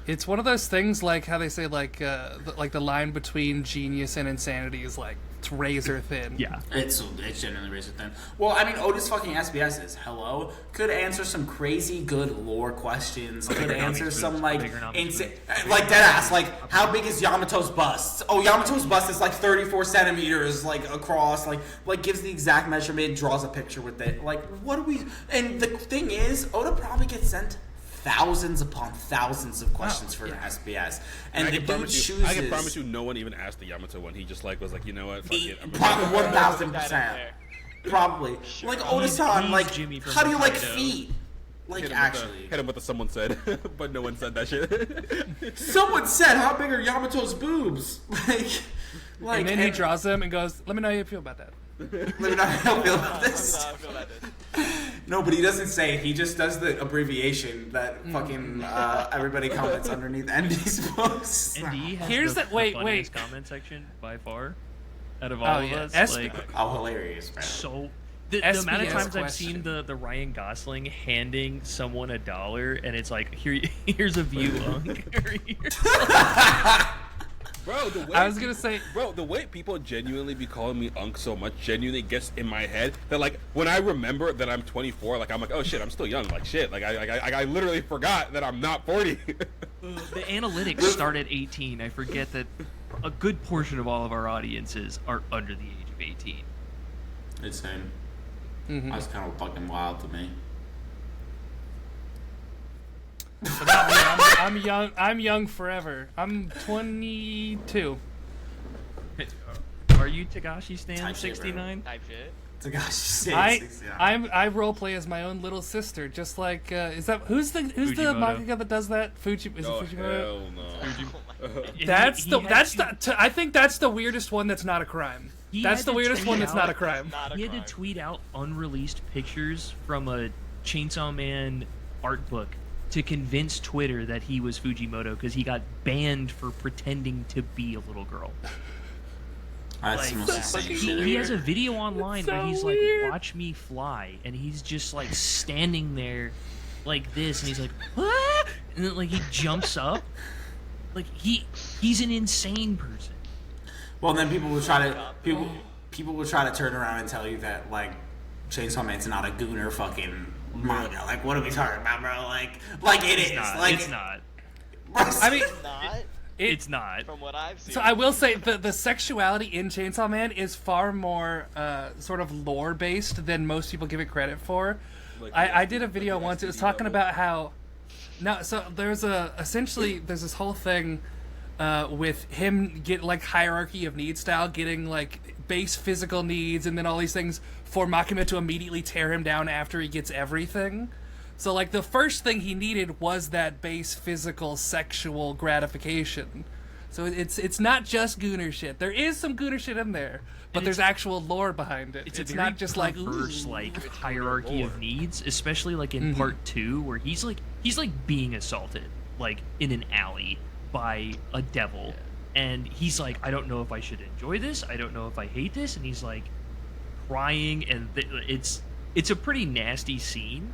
It's one of those things like how they say like the line between genius and insanity is like it's razor thin. Yeah. It's genuinely razor thin. Well, I mean, Otis fucking SBS is hello. Could answer some crazy good lore questions. Could answer some like insane, like deadass. Like, how big is Yamato's bust? Oh, Yamato's bust is like 34 centimeters, like across. Like gives the exact measurement, draws a picture with it. Like, what do we? And the thing is, Oda probably gets sent thousands upon thousands of questions for an SBS, and the dude chooses. I can promise you, no one even asked the Yamato one. He just like was like, you know what, fuck it. Probably 1,000%. Probably. Like Oda-san, like, how do you like feet? Like, actually, hit him with the someone said, but no one said that shit. Someone said, how big are Yamato's boobs? Like, and then he draws them and goes, "Let me know how you feel about that." Let me know how I feel about this. No, but he doesn't say it. He just does the abbreviation that fucking everybody comments underneath Andy's posts. ND has Here's the the- wait, funniest wait. comment section by far out of all of us. Oh, hilarious, man. So the amount of SBS times I've seen the Ryan Gosling handing someone $1 and it's like, here's a view, Unk. Bro, the way I was gonna say, the way people genuinely be calling me Unk so much genuinely gets in my head that like when I remember that I'm 24, like I'm like, oh shit, I'm still young, like shit, like I literally forgot that I'm not 40. The analytics start at 18. I forget that a good portion of all of our audiences are under the age of 18. Insane. That's kind of fucking wild to me. for not me, I'm young. I'm young forever. I'm 22. Are you Tagashi Stan Type shit, 69? Type shit. I roleplay as my own little sister, just like is that who's the Fujimoto. mangaka that does that? Is it Oh Fujimoto? hell no. I think that's the weirdest one that's not a crime. That's the weirdest one that's not a crime. He had to tweet out unreleased pictures from a Chainsaw Man art book to convince Twitter that he was Fujimoto because he got banned for pretending to be a little girl. That's the most insane shit He has ever. a video online where he's like, weird. "Watch me fly," and he's just like standing there, like this, and he's like, "What?" And then like he jumps up, like he's an insane person. Well, then people will try to turn around and tell you that like Chainsaw Man's not a gooner fucking manga. Like, what are we talking about, bro? Like it is. Like It's not. I mean, Not It's not. from what I've seen. so I will say the sexuality in Chainsaw Man is far more sort of lore based than most people give it credit for. I did a video once. It was talking about how so there's this whole thing with him get like hierarchy of need style, getting like base physical needs and then all these things for Makima to immediately tear him down after he gets everything. So like the first thing he needed was that base physical sexual gratification. So it's not just gooner shit. There is some gooner shit in there, but there's actual lore behind it. It's not just like perverse like hierarchy of needs, especially like in part 2 where he's like being assaulted like in an alley by a devil. And he's like, I don't know if I should enjoy this. I don't know if I hate this. And he's like crying, and it's a pretty nasty scene.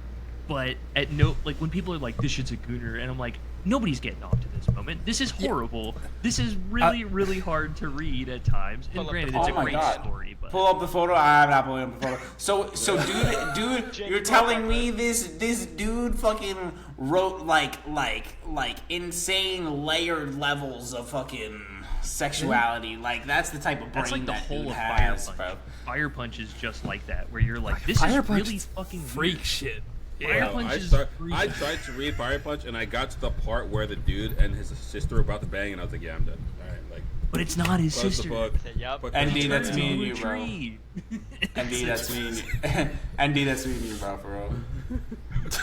But at no, like when people are like, this shit's a gooner, and I'm like, nobody's getting off to this moment. This is horrible. This is really, really hard to read at times. And granted, it's a great story, but Pull up the photo. I'm not pulling up the photo. So dude, you're telling me this dude fucking wrote like insane layered levels of fucking sexuality. Like that's the type of brain that's like the that whole dude of has, Fire bro. Punch. Fire Punch is just like that, where you're like, this Fire is Punch really is fucking freak weird. shit. Fire Punch is I tried to read Fire Punch and I got to the part where the dude and his sister were about to bang and I was like, yeah, I'm done. Alright, like But it's not his close the sister. book. Yup. Put ND, the- that's me and To a you, bro. tree. ND, that's me and you. ND, that's me and you, bro, for real.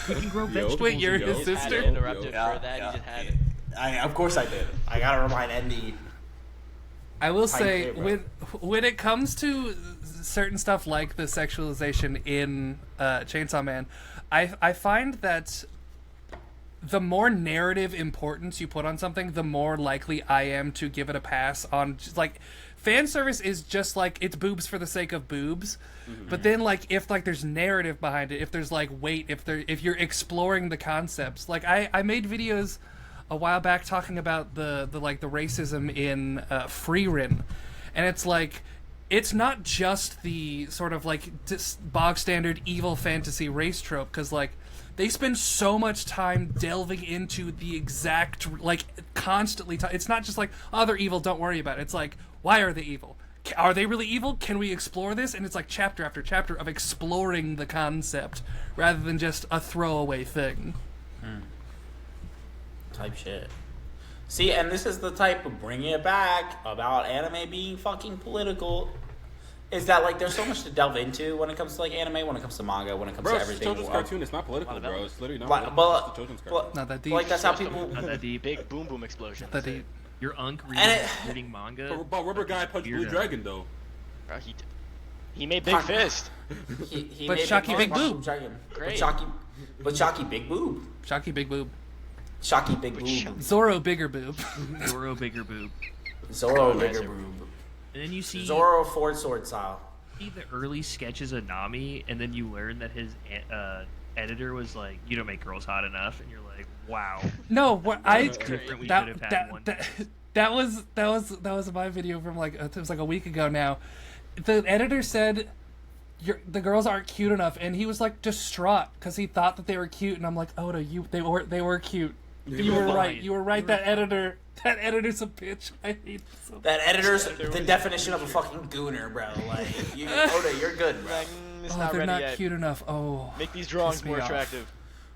You can grow Yo. vegetables. Wait, you're and his go. sister? Had to interrupt it Yeah, for that. yeah. You just had it. Of course I did. I gotta remind ND. I will Type say A, bro. when it comes to certain stuff like the sexualization in Chainsaw Man, I find that the more narrative importance you put on something, the more likely I am to give it a pass on. Just, like, fan service is just like it's boobs for the sake of boobs, but then like if like there's narrative behind it, if there's like weight, if you're exploring the concepts, like I made videos a while back talking about the racism in Freerin, and it's like it's not just the sort of like bog standard evil fantasy race trope, because like they spend so much time delving into the exact like constantly. It's not just like, oh, they're evil, don't worry about it. It's like, why are they evil? Are they really evil? Can we explore this? And it's like chapter after chapter of exploring the concept rather than just a throwaway thing. Type shit. See, and this is the type of bringing it back about anime being fucking political. Is that like there's so much to delve into when it comes to like anime, when it comes to manga, when it comes to everything. Bro, it's a children's cartoon. It's not political, bro. It's literally not. But, it's a children's cartoon. Not that deep. Like that's how people. Not that deep. Big boom boom explosion. Not that deep. Your unc reading manga. But Rubber Guy punched Blue Dragon though. Bro, he made Big Fist. He But made Shocky Big Boob. Great. But Shocky Big Boob. Shocky Big Boob. Shocky Big Boob. Zoro Bigger Boob. Zoro bigger boob. Zoro Bigger Boob. And then you see Zoro Ford Sword style. the early sketches of Nami, and then you learn that his editor was like, "You don't make girls hot enough," and you're like, "Wow." No, what I different. We that should have had one. that was my video from like it was like a week ago now. The editor said the girls aren't cute enough, and he was like distraught because he thought that they were cute, and I'm like, Oda, they were cute. You were right. You were right. That editor's a bitch. I hate him so much. That editor's the definition of a fucking gooner, bro. Like, Oda, you're good, bro. It's Oh, not they're ready not yet. cute enough. Oh, Make these drawings Piss me more off. attractive.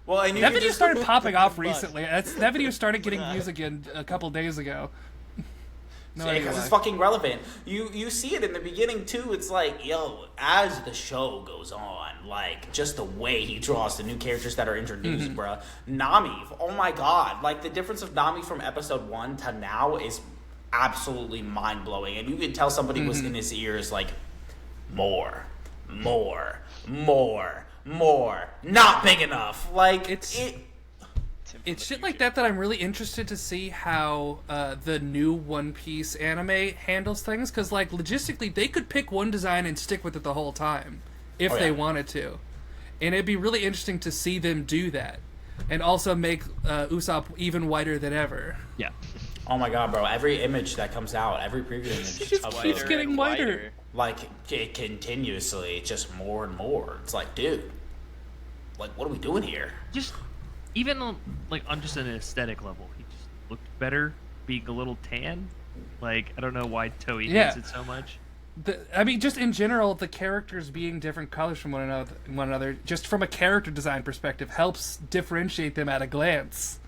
Well, and you that can video just started popping off buzz. recently. That video started getting views again a couple days ago. No idea because why. it's fucking relevant. You see it in the beginning too. It's like, yo, as the show goes on, like just the way he draws the new characters that are introduced, bruh. Nami, oh my god, like the difference of Nami from episode 1 to now is absolutely mind blowing, and you can tell somebody was in his ears like, more, not big enough. Like It's shit like that I'm really interested to see how the new One Piece anime handles things, because like logistically they could pick one design and stick with it the whole time if they wanted to, and it'd be really interesting to see them do that, and also make Usopp even whiter than ever. Yeah. Oh my god, bro! Every image that comes out, every preview image, He just of keeps it, getting whiter. like it continuously, just more and more. It's like, dude, like what are we doing here? Just even like on just an aesthetic level, he just looked better being a little tan. Like, I don't know why Toei hates it so much. I mean, just in general, the characters being different colors from one another, just from a character design perspective, helps differentiate them at a glance.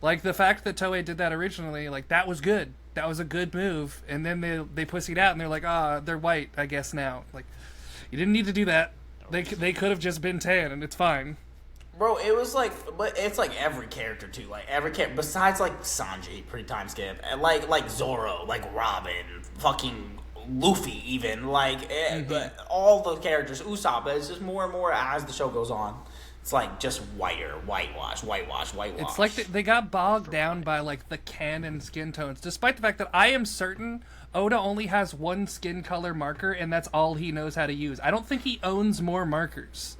Like, the fact that Toei did that originally, like, that was good. That was a good move. And then they pussied out, and they're like, they're white, I guess, now. Like, you didn't need to do that. They could have just been tan, and it's fine. Bro, it was like, but it's like every character too. Like every character, besides like Sanji, pretty time skip, and like Zoro, like Robin, fucking Luffy, even like all the characters. Usopp, it's just more and more as the show goes on. It's like just whitewash. It's like they got bogged down by like the canon skin tones, despite the fact that I am certain Oda only has one skin color marker, and that's all he knows how to use. I don't think he owns more markers.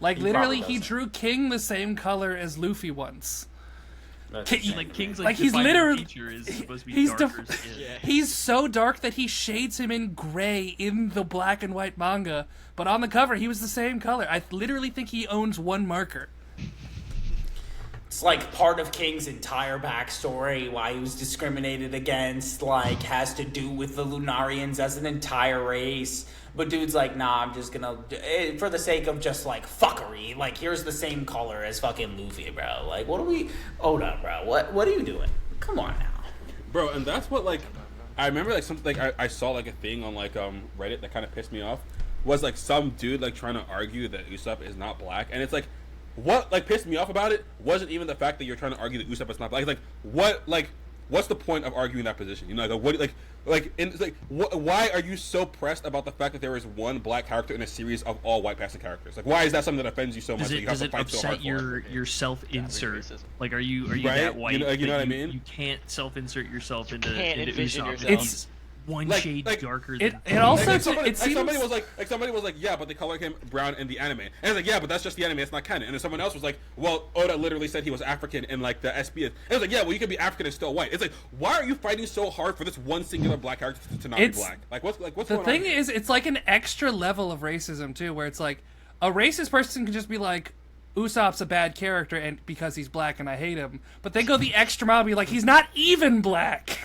Like, literally, he drew King the same color as Luffy once. King's he's literally feature is supposed to be he's darker skin. he's so dark that he shades him in gray in the black and white manga, but on the cover he was the same color. I literally think he owns one marker. It's like part of King's entire backstory, why he was discriminated against, like has to do with the Lunarians as an entire race. But dude's like, nah, I'm just gonna, for the sake of just like fuckery, like here's the same color as fucking Luffy, bro. Like, what are we? Hold on, bro. What are you doing? Come on now, bro. And that's what like I remember like something like I saw like a thing on like Reddit that kind of pissed me off was like some dude like trying to argue that Usopp is not black, and it's like what like pissed me off about it wasn't even the fact that you're trying to argue that Usopp is not black. Like what like what's the point of arguing that position? You know, like what why are you so pressed about the fact that there is one black character in a series of all white passing characters? Like, why is that something that offends you so much? Does it upset your self-insert? Like, are you right? that white? You know what I mean? You can't self-insert yourself into envision Usopp. yourself. one Like- shade like- darker It than also somebody, it seems somebody was like, yeah, but they colored him brown in the anime, and it's like, yeah, but that's just the anime, it's not canon. And then someone else was like, well, Oda literally said he was African in like the SBS, and it's like, yeah, well, you can be African and still white. It's like, why are you fighting so hard for this one singular black character to not It's- be black? Like, what's the going on thing here? is, it's like an extra level of racism too, where it's like a racist person can just be like, Usopp's a bad character and because he's black and I hate him, but they go the extra mile and be like, he's not even black.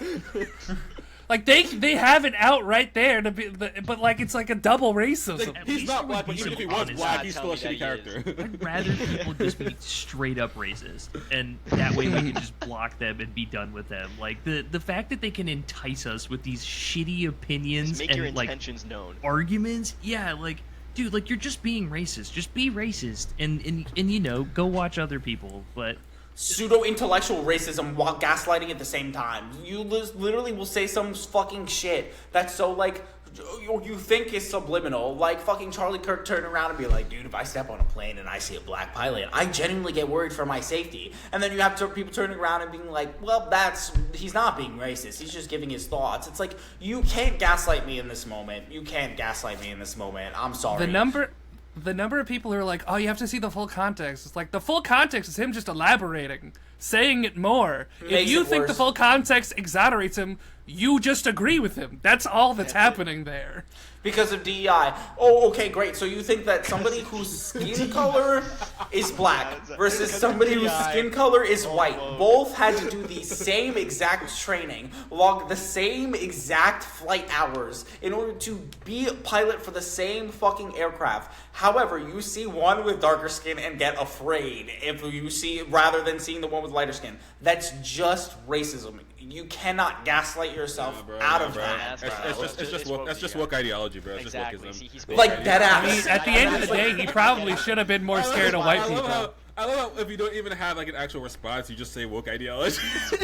Like they have it out right there to be, but like it's like a double racism. Like, At he's least not there black, would but be even if some he was honesty. black, he's still a Tell me shitty that he is. character. I'd rather people just be straight up racist, and that way we can just block them and be done with them. Like the fact that they can entice us with these shitty opinions Just make your and like intentions known. arguments, yeah, like dude, like you're just being racist. Just be racist, and you know, go watch other people. But Pseudo-intellectual racism while gaslighting at the same time. You literally will say some fucking shit that's so, like, you think is subliminal. Like, fucking Charlie Kirk turn around and be like, dude, if I step on a plane and I see a black pilot, I genuinely get worried for my safety. And then you have people turning around and being like, well, he's not being racist. He's just giving his thoughts. It's like, you can't gaslight me in this moment. You can't gaslight me in this moment. I'm sorry. The number of people who are like, oh, you have to see the full context. It's like, the full context is him just elaborating, saying it more. If Makes you it think the worse. full context exonerates him, you just agree with him. That's all that's happening there. Because of DEI. Oh, okay, great. So you think that somebody whose skin color is black versus somebody whose skin color is white both had to do the same exact training, log the same exact flight hours in order to be a pilot for the same fucking aircraft. However, you see one with darker skin and get afraid if you see rather than seeing the one with lighter skin. That's just racism. You cannot gaslight yourself out of that. That's just woke ideology, bro. It's Exactly. just See, he's wokeism. Like dead I mean, ass. at the end of the day, he probably should have been more scared of white people. I love how if you don't even have like an actual response, you just say woke ideology.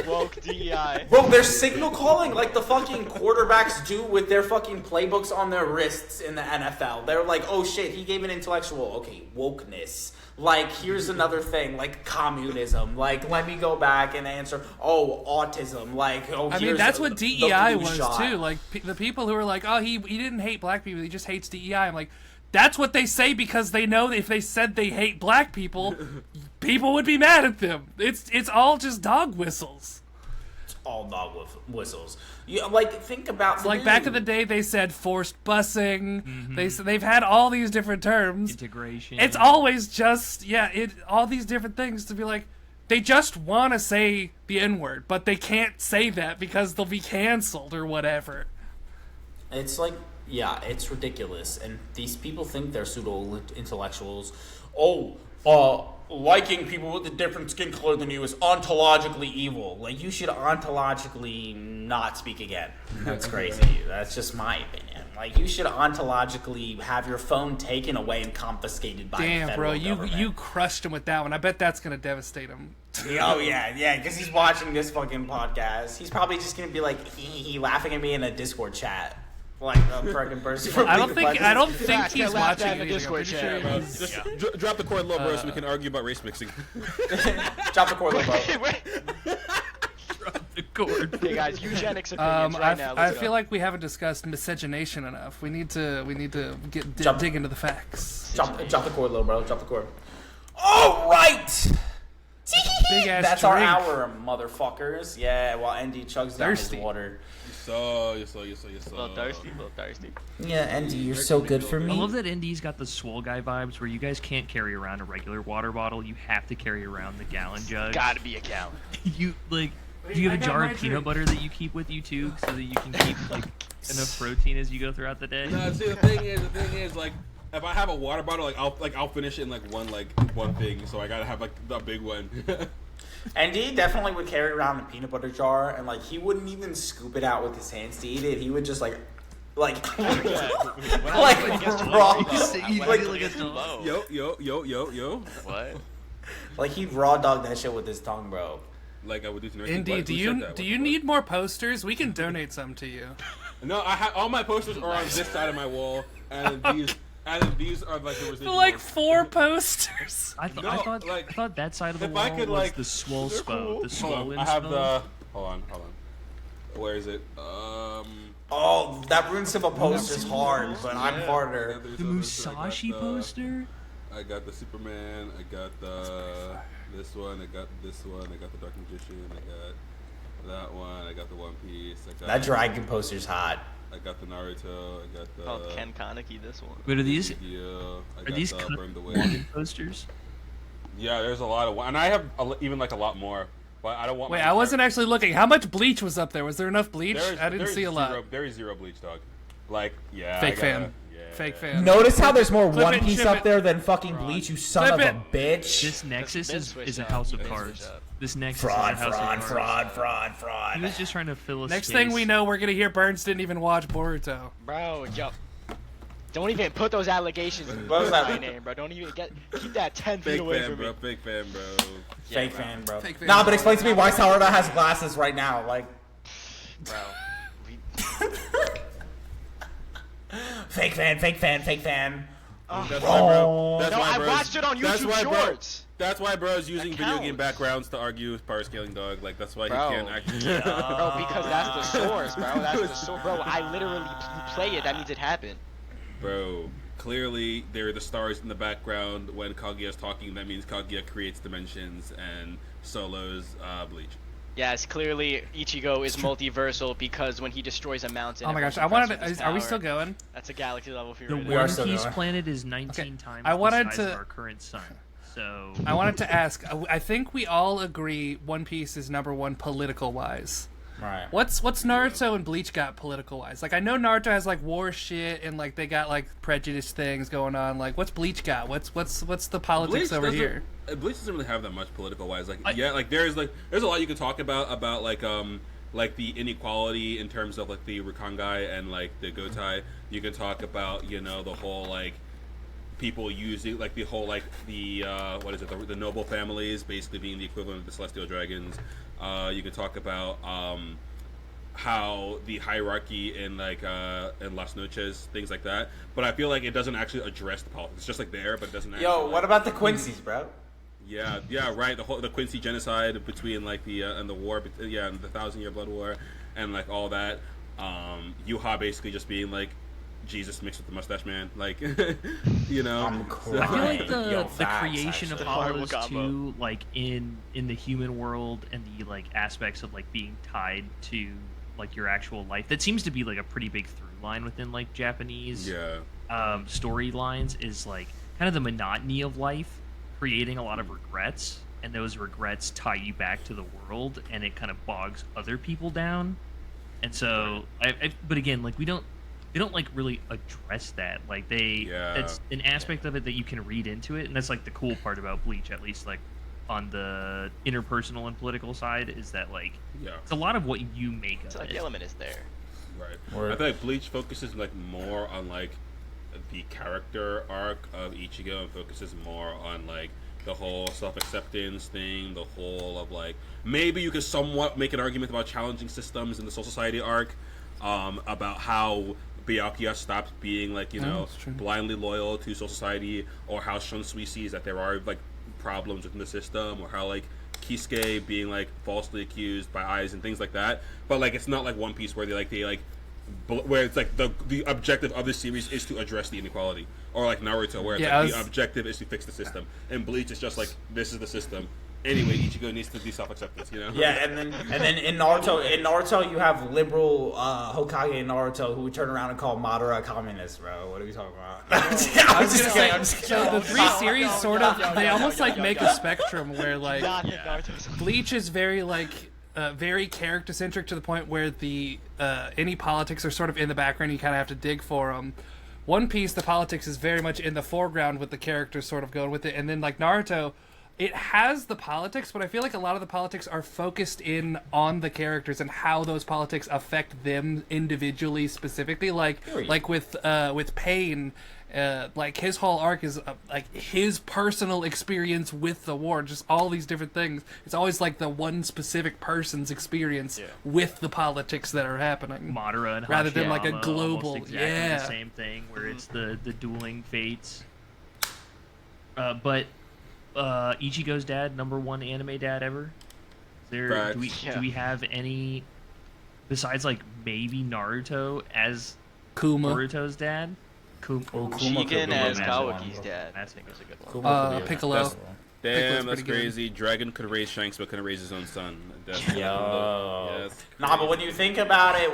woke DEI. Bro, they're signal calling like the fucking quarterbacks do with their fucking playbooks on their wrists in the NFL. They're like, oh shit, he gave an intellectual. Okay, wokeness. Like, here's another thing, like communism. Like, let me go back and answer, oh, autism. Like, oh, I mean, here's that's what the DEI flu was shot. too. Like the people who are like, "Oh, he didn't hate black people; he just hates DEI." I'm like, that's what they say because they know that if they said they hate black people, people would be mad at them. It's all just dog whistles. All dog whistles. You, like, think about It's like back in the day, they said forced busing. They've had all these different terms. integration. It's always just all these different things to be like. They just want to say the N-word, but they can't say that because they'll be canceled or whatever. It's like, yeah, it's ridiculous. And these people think they're pseudo-intellectuals. Oh, liking people with a different skin color than you is ontologically evil. Like, you should ontologically not speak again. That's crazy. That's just my opinion. Like, you should ontologically have your phone taken away and confiscated by the Damn, federal bro, government. you crushed him with that one. I bet that's gonna devastate him. Oh, yeah, because he's watching this fucking podcast. He's probably just going to be like, he laughing at me in a Discord chat. Like a freaking person. from I League don't of think Legends. he's watching in the anything. Discord I'm pretty chat, sure bro. he's- Just drop the cord low, bro, so we can argue about race mixing. Drop the cord, bro. the cord. Hey guys, eugenics opinions right now. I Let's feel go. like we haven't discussed miscegenation enough. We need to dig into the facts. Drop the cord, little bro. Drop the cord. All right. Big ass That's our drink. hour, motherfuckers. Yeah, while ND chugs down his Thirsty. water. You're so. A little thirsty. Yeah, ND, you're so good for I me. love that Indy's got the swole guy vibes where you guys can't carry around a regular water bottle. You have to carry around the gallon jug. Gotta be a gallon. You like do you have I a got jar my of peanut drink. butter that you keep with you too so that you can keep like enough protein as you go throughout the day? No, see, the thing is, like, if I have a water bottle, I'll finish it in one thing. So I gotta have like the big one. ND definitely would carry around a peanut butter jar, and like he wouldn't even scoop it out with his hands to eat it. He would just like like When like I was against raw, low, like, Yo. What? like he'd raw dog that shit with his tongue, bro. Like I would do to Indeed, do you need more posters? We can donate some to you. No, I have all my posters are on this side of my wall, and these are like the residuals. Like 4 posters. I thought that side of the if wall I could, was like, the swole they're spo, cool. the swollen I have spo. the. Hold on. Where is it? Oh, that Rune Silva poster is hard, but I'm harder. The Musashi poster? I got the Superman, I got this one, I got this one, I got the Dark Magician, I got that one, I got the One Piece, I got That dragon poster's hot. I got the Naruto, I got the Ken Kaneki, this one. What are these? I Are these Burn the Wave. posters? Yeah, there's a lot of, and I have even like a lot more, but I don't want. Wait, I wasn't actually looking. How much bleach was up there? Was there enough bleach? I didn't see a lot. There is zero bleach, dog. Like, yeah. Fake fan. Fake fan. Notice how there's more Flip One it, Piece ship up it. there than fucking Bleach, you son Flip of it. a bitch. This Nexus Ben is switched a up. house of Ben cards. switched up. This Nexus Fraud, is a house fraud, of fraud, cards. fraud, fraud. He was just trying to fill a Next space. thing we know, we're gonna hear Burns didn't even watch Boruto. Bro, yo. Don't even put those allegations in my name, bro. Don't even keep that 10 feet Fake away fan, from bro. me. Fake fan, bro. Fake fan, bro. Fake fan, Nah, bro. but explain to me why Sarada has glasses right now. Like, Bro. fake fan, fake fan, fake fan. That's why, bro. That's No, why, I bros- watched it on that's YouTube why, bro- Shorts. That's why bro's using That video game counts. backgrounds to argue power scaling, dog. Like, that's why Bro. he can't actually. Bro, because that's the source, bro. That's the source. Bro, I literally play it. That means it happened. Bro, clearly there are the stars in the background when Kaguya's talking. That means Kaguya creates dimensions and Solo's Bleach. Yes, clearly Ichigo is multiversal because when he destroys a mountain. Oh my gosh, I everyone's wanted. impressed with his Are we power. still going? That's a galaxy level for The you. We are One still Piece going. planet is 19 Okay, times I wanted the size to- of our current sun. So I wanted to ask. I think we all agree One Piece is #1 political wise. Right. What's Naruto and Bleach got political wise? Like I know Naruto has like war shit and like they got like prejudice things going on. Like what's Bleach got? What's the politics Bleach over doesn't- here? Bleach doesn't really have that much political wise. Like, yeah, like there's a lot you can talk about like the inequality in terms of like the Rakangai and like the Gotai. You can talk about the whole like people using like the whole like the what is it the noble families basically being the equivalent of the celestial dragons. You can talk about how the hierarchy in like in Las Noches, things like that. But I feel like it doesn't actually address the politics. It's just like there, but it doesn't. Actually, Yo, like, what about the Quincy's, bro? Yeah, right. The Quincy genocide between like the and the war, and the 1,000-year blood war, and like all that. Yuha basically just being like Jesus mixed with the mustache man, like I'm I feel like the facts, creation actually. of Horrible Apollos combo. too, like in the human world and the like aspects of like being tied to like your actual life. That seems to be like a pretty big through line within like Japanese storylines is like kind of the monotony of life, creating a lot of regrets, and those regrets tie you back to the world, and it kind of bogs other people down. And so, but again, like they don't like really address that. Like that's an aspect of it that you can read into it, and that's like the cool part about Bleach, at least like on the interpersonal and political side, is that like it's a lot of what you make It's of like it. the element is there. right. Word. I feel like Bleach focuses like more on like the character arc of Ichigo and focuses more on like the whole self-acceptance thing, the whole of like maybe you could somewhat make an argument about challenging systems in the Soul Society arc, about how Byakuya stopped being like that's true. blindly loyal to Soul Society, or how Shunsui sees that there are like problems within the system, or how like Kisuke being like falsely accused by eyes and things like that. But like it's not like One Piece where where it's like the objective of the series is to address the inequality, or like Naruto where it's the objective is to fix the system, and Bleach is just like this is the system. Anyway, Ichigo needs to be self-acceptance, Yeah, and then in Naruto you have liberal Hokage in Naruto who would turn around and call Madara a communist, bro. What are we talking about? I'm just kidding. So the three series sort of they almost like make a spectrum where like Not think Naruto's Bleach is very like very character centric to the point where the any politics are sort of in the background. You kind of have to dig for them. One Piece, the politics is very much in the foreground with the characters sort of going with it, and then like Naruto, it has the politics, but I feel like a lot of the politics are focused in on the characters and how those politics affect them individually, specifically. Like with Pain, like his whole arc is like his personal experience with the war, just all these different things. It's always like the one specific person's experience with the politics that are happening. Madara and rather than like a Hashirama, global, almost exactly the same thing, where it's the dueling fates. But Ichigo's dad, #1 anime dad ever. Is there Facts. do we have any besides like maybe Naruto as Kuma. Boruto's dad. Kuma could Jigen be as the Kawaki's one. dad. I think is a good one. Kuma could be a- Piccolo. that's- Damn, that's pretty good. crazy. Dragon could raise Shanks, but couldn't raise his own son. That's Yo. yes, Nah, but when you think about it,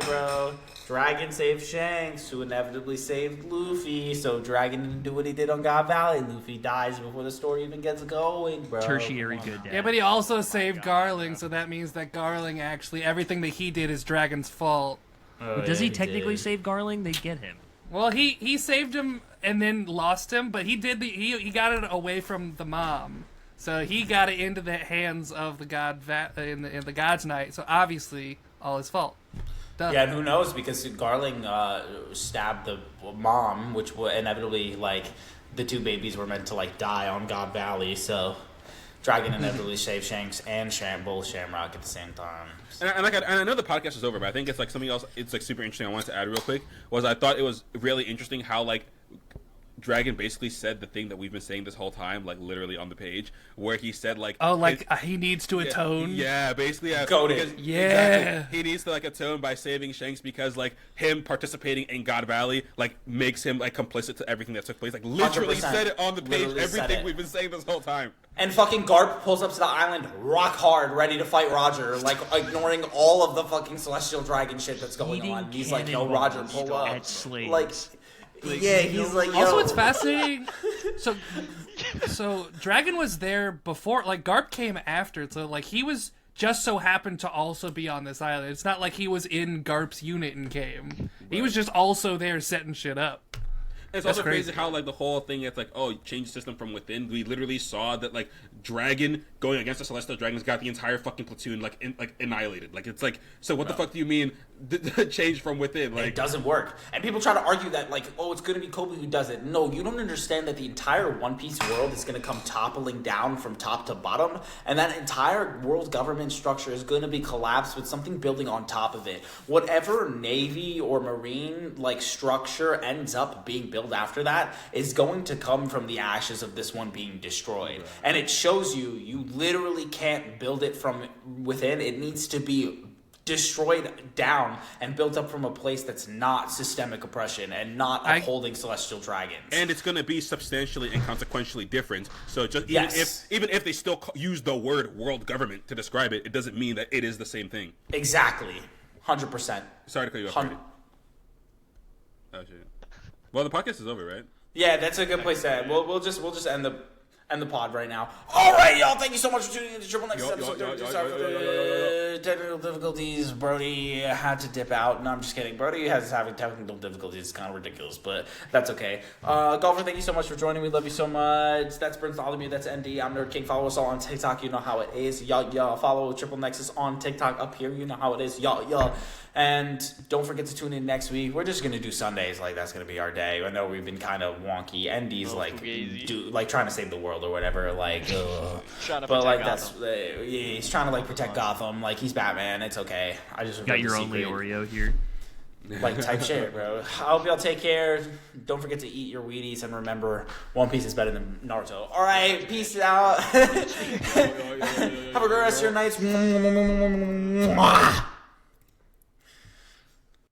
bro, Dragon saved Shanks, who inevitably saved Luffy. So Dragon didn't do what he did on God Valley. Luffy dies before the story even gets going, bro. Tertiary good dad. Yeah, but he also saved Garling, so that means that Garling actually everything that he did is Dragon's fault. Oh, But does yeah, he technically did. save Garling? They get him. Well, he saved him and then lost him, but he he got it away from the mom, so he got it into the hands of the god in the God's Night. So obviously, all his fault. Duh. Yeah, and who knows? Because Garling stabbed the mom, which would inevitably, like, the two babies were meant to, like, die on God Valley. So Dragon inevitably saved Shanks and both Shamrock at the same time. And I know the podcast is over, but I think it's like something else. It's like super interesting. I wanted to add real quick was I thought it was really interesting how like Dragon basically said the thing that we've been saying this whole time, like literally on the page, where he said like, Oh, like he needs to atone. Yeah, basically, Goated. because- Yeah. exactly. He needs to like atone by saving Shanks because like him participating in God Valley like makes him like complicit to everything that took place. Like literally 100%. said it on the page. Literally said Everything it. we've been saying this whole time. And fucking Garp pulls up to the island rock hard, ready to fight Roger, like ignoring all of the fucking Celestial Dragon shit that's going Eating on. He's like, yo, Roger, pull up. at slaves. Like, yeah, he's like, yo. Also, what's fascinating. So Dragon was there before. Like Garp came after. So like he was just so happened to also be on this island. It's not like he was in Garp's unit and came. He was just also there setting shit up. It's That's also crazy crazy. how like the whole thing it's like, oh, change the system from within. We literally saw that like Dragon going against the Celestial Dragons got the entire fucking platoon like annihilated. Like it's like, so what the fuck do you mean change from within? Like It doesn't work. And people try to argue that, like, oh, it's going to be Kobe who does it. No, you don't understand that the entire One Piece world is going to come toppling down from top to bottom. And that entire world government structure is going to be collapsed with something building on top of it. Whatever Navy or Marine, like, structure ends up being built after that is going to come from the ashes of this one being destroyed. Right. And it shows you literally can't build it from within. It needs to be destroyed down and built up from a place that's not systemic oppression and not upholding celestial dragons. And it's going to be substantially and consequentially different. So just even if they still use the word world government to describe it, it doesn't mean that it is the same thing. Exactly. 100%. Sorry to cut you off. Brodie. Oh shit. Well, the podcast is over, right? Yeah, that's a good place to end. We'll just end the pod right now. All right, y'all. Thank you so much for tuning in to Triple Nexus episode 32. Sorry for the technical difficulties. Brody had to dip out. No, I'm just kidding. Brody has having technical difficulties. It's kind of ridiculous, but that's okay. Golfer, thank you so much for joining. We love you so much. That's Prince Olymia. That's ND. I'm Nerd King. Follow us all on TikTok. You know how it is. Y'all. Follow Triple Nexus on TikTok up here. You know how it is. Y'all. And don't forget to tune in next week. We're just gonna do Sundays, like that's gonna be our day. I know we've been kind of wonky. ND's like trying to save the world or whatever. Like, but like that's he's trying to like protect Gotham. Like he's Batman. It's okay. I just got your own Leorio here. Like type shit, bro. I hope y'all take care. Don't forget to eat your Wheaties and remember, One Piece is better than Naruto. All right, peace out. Have a great rest of your nights.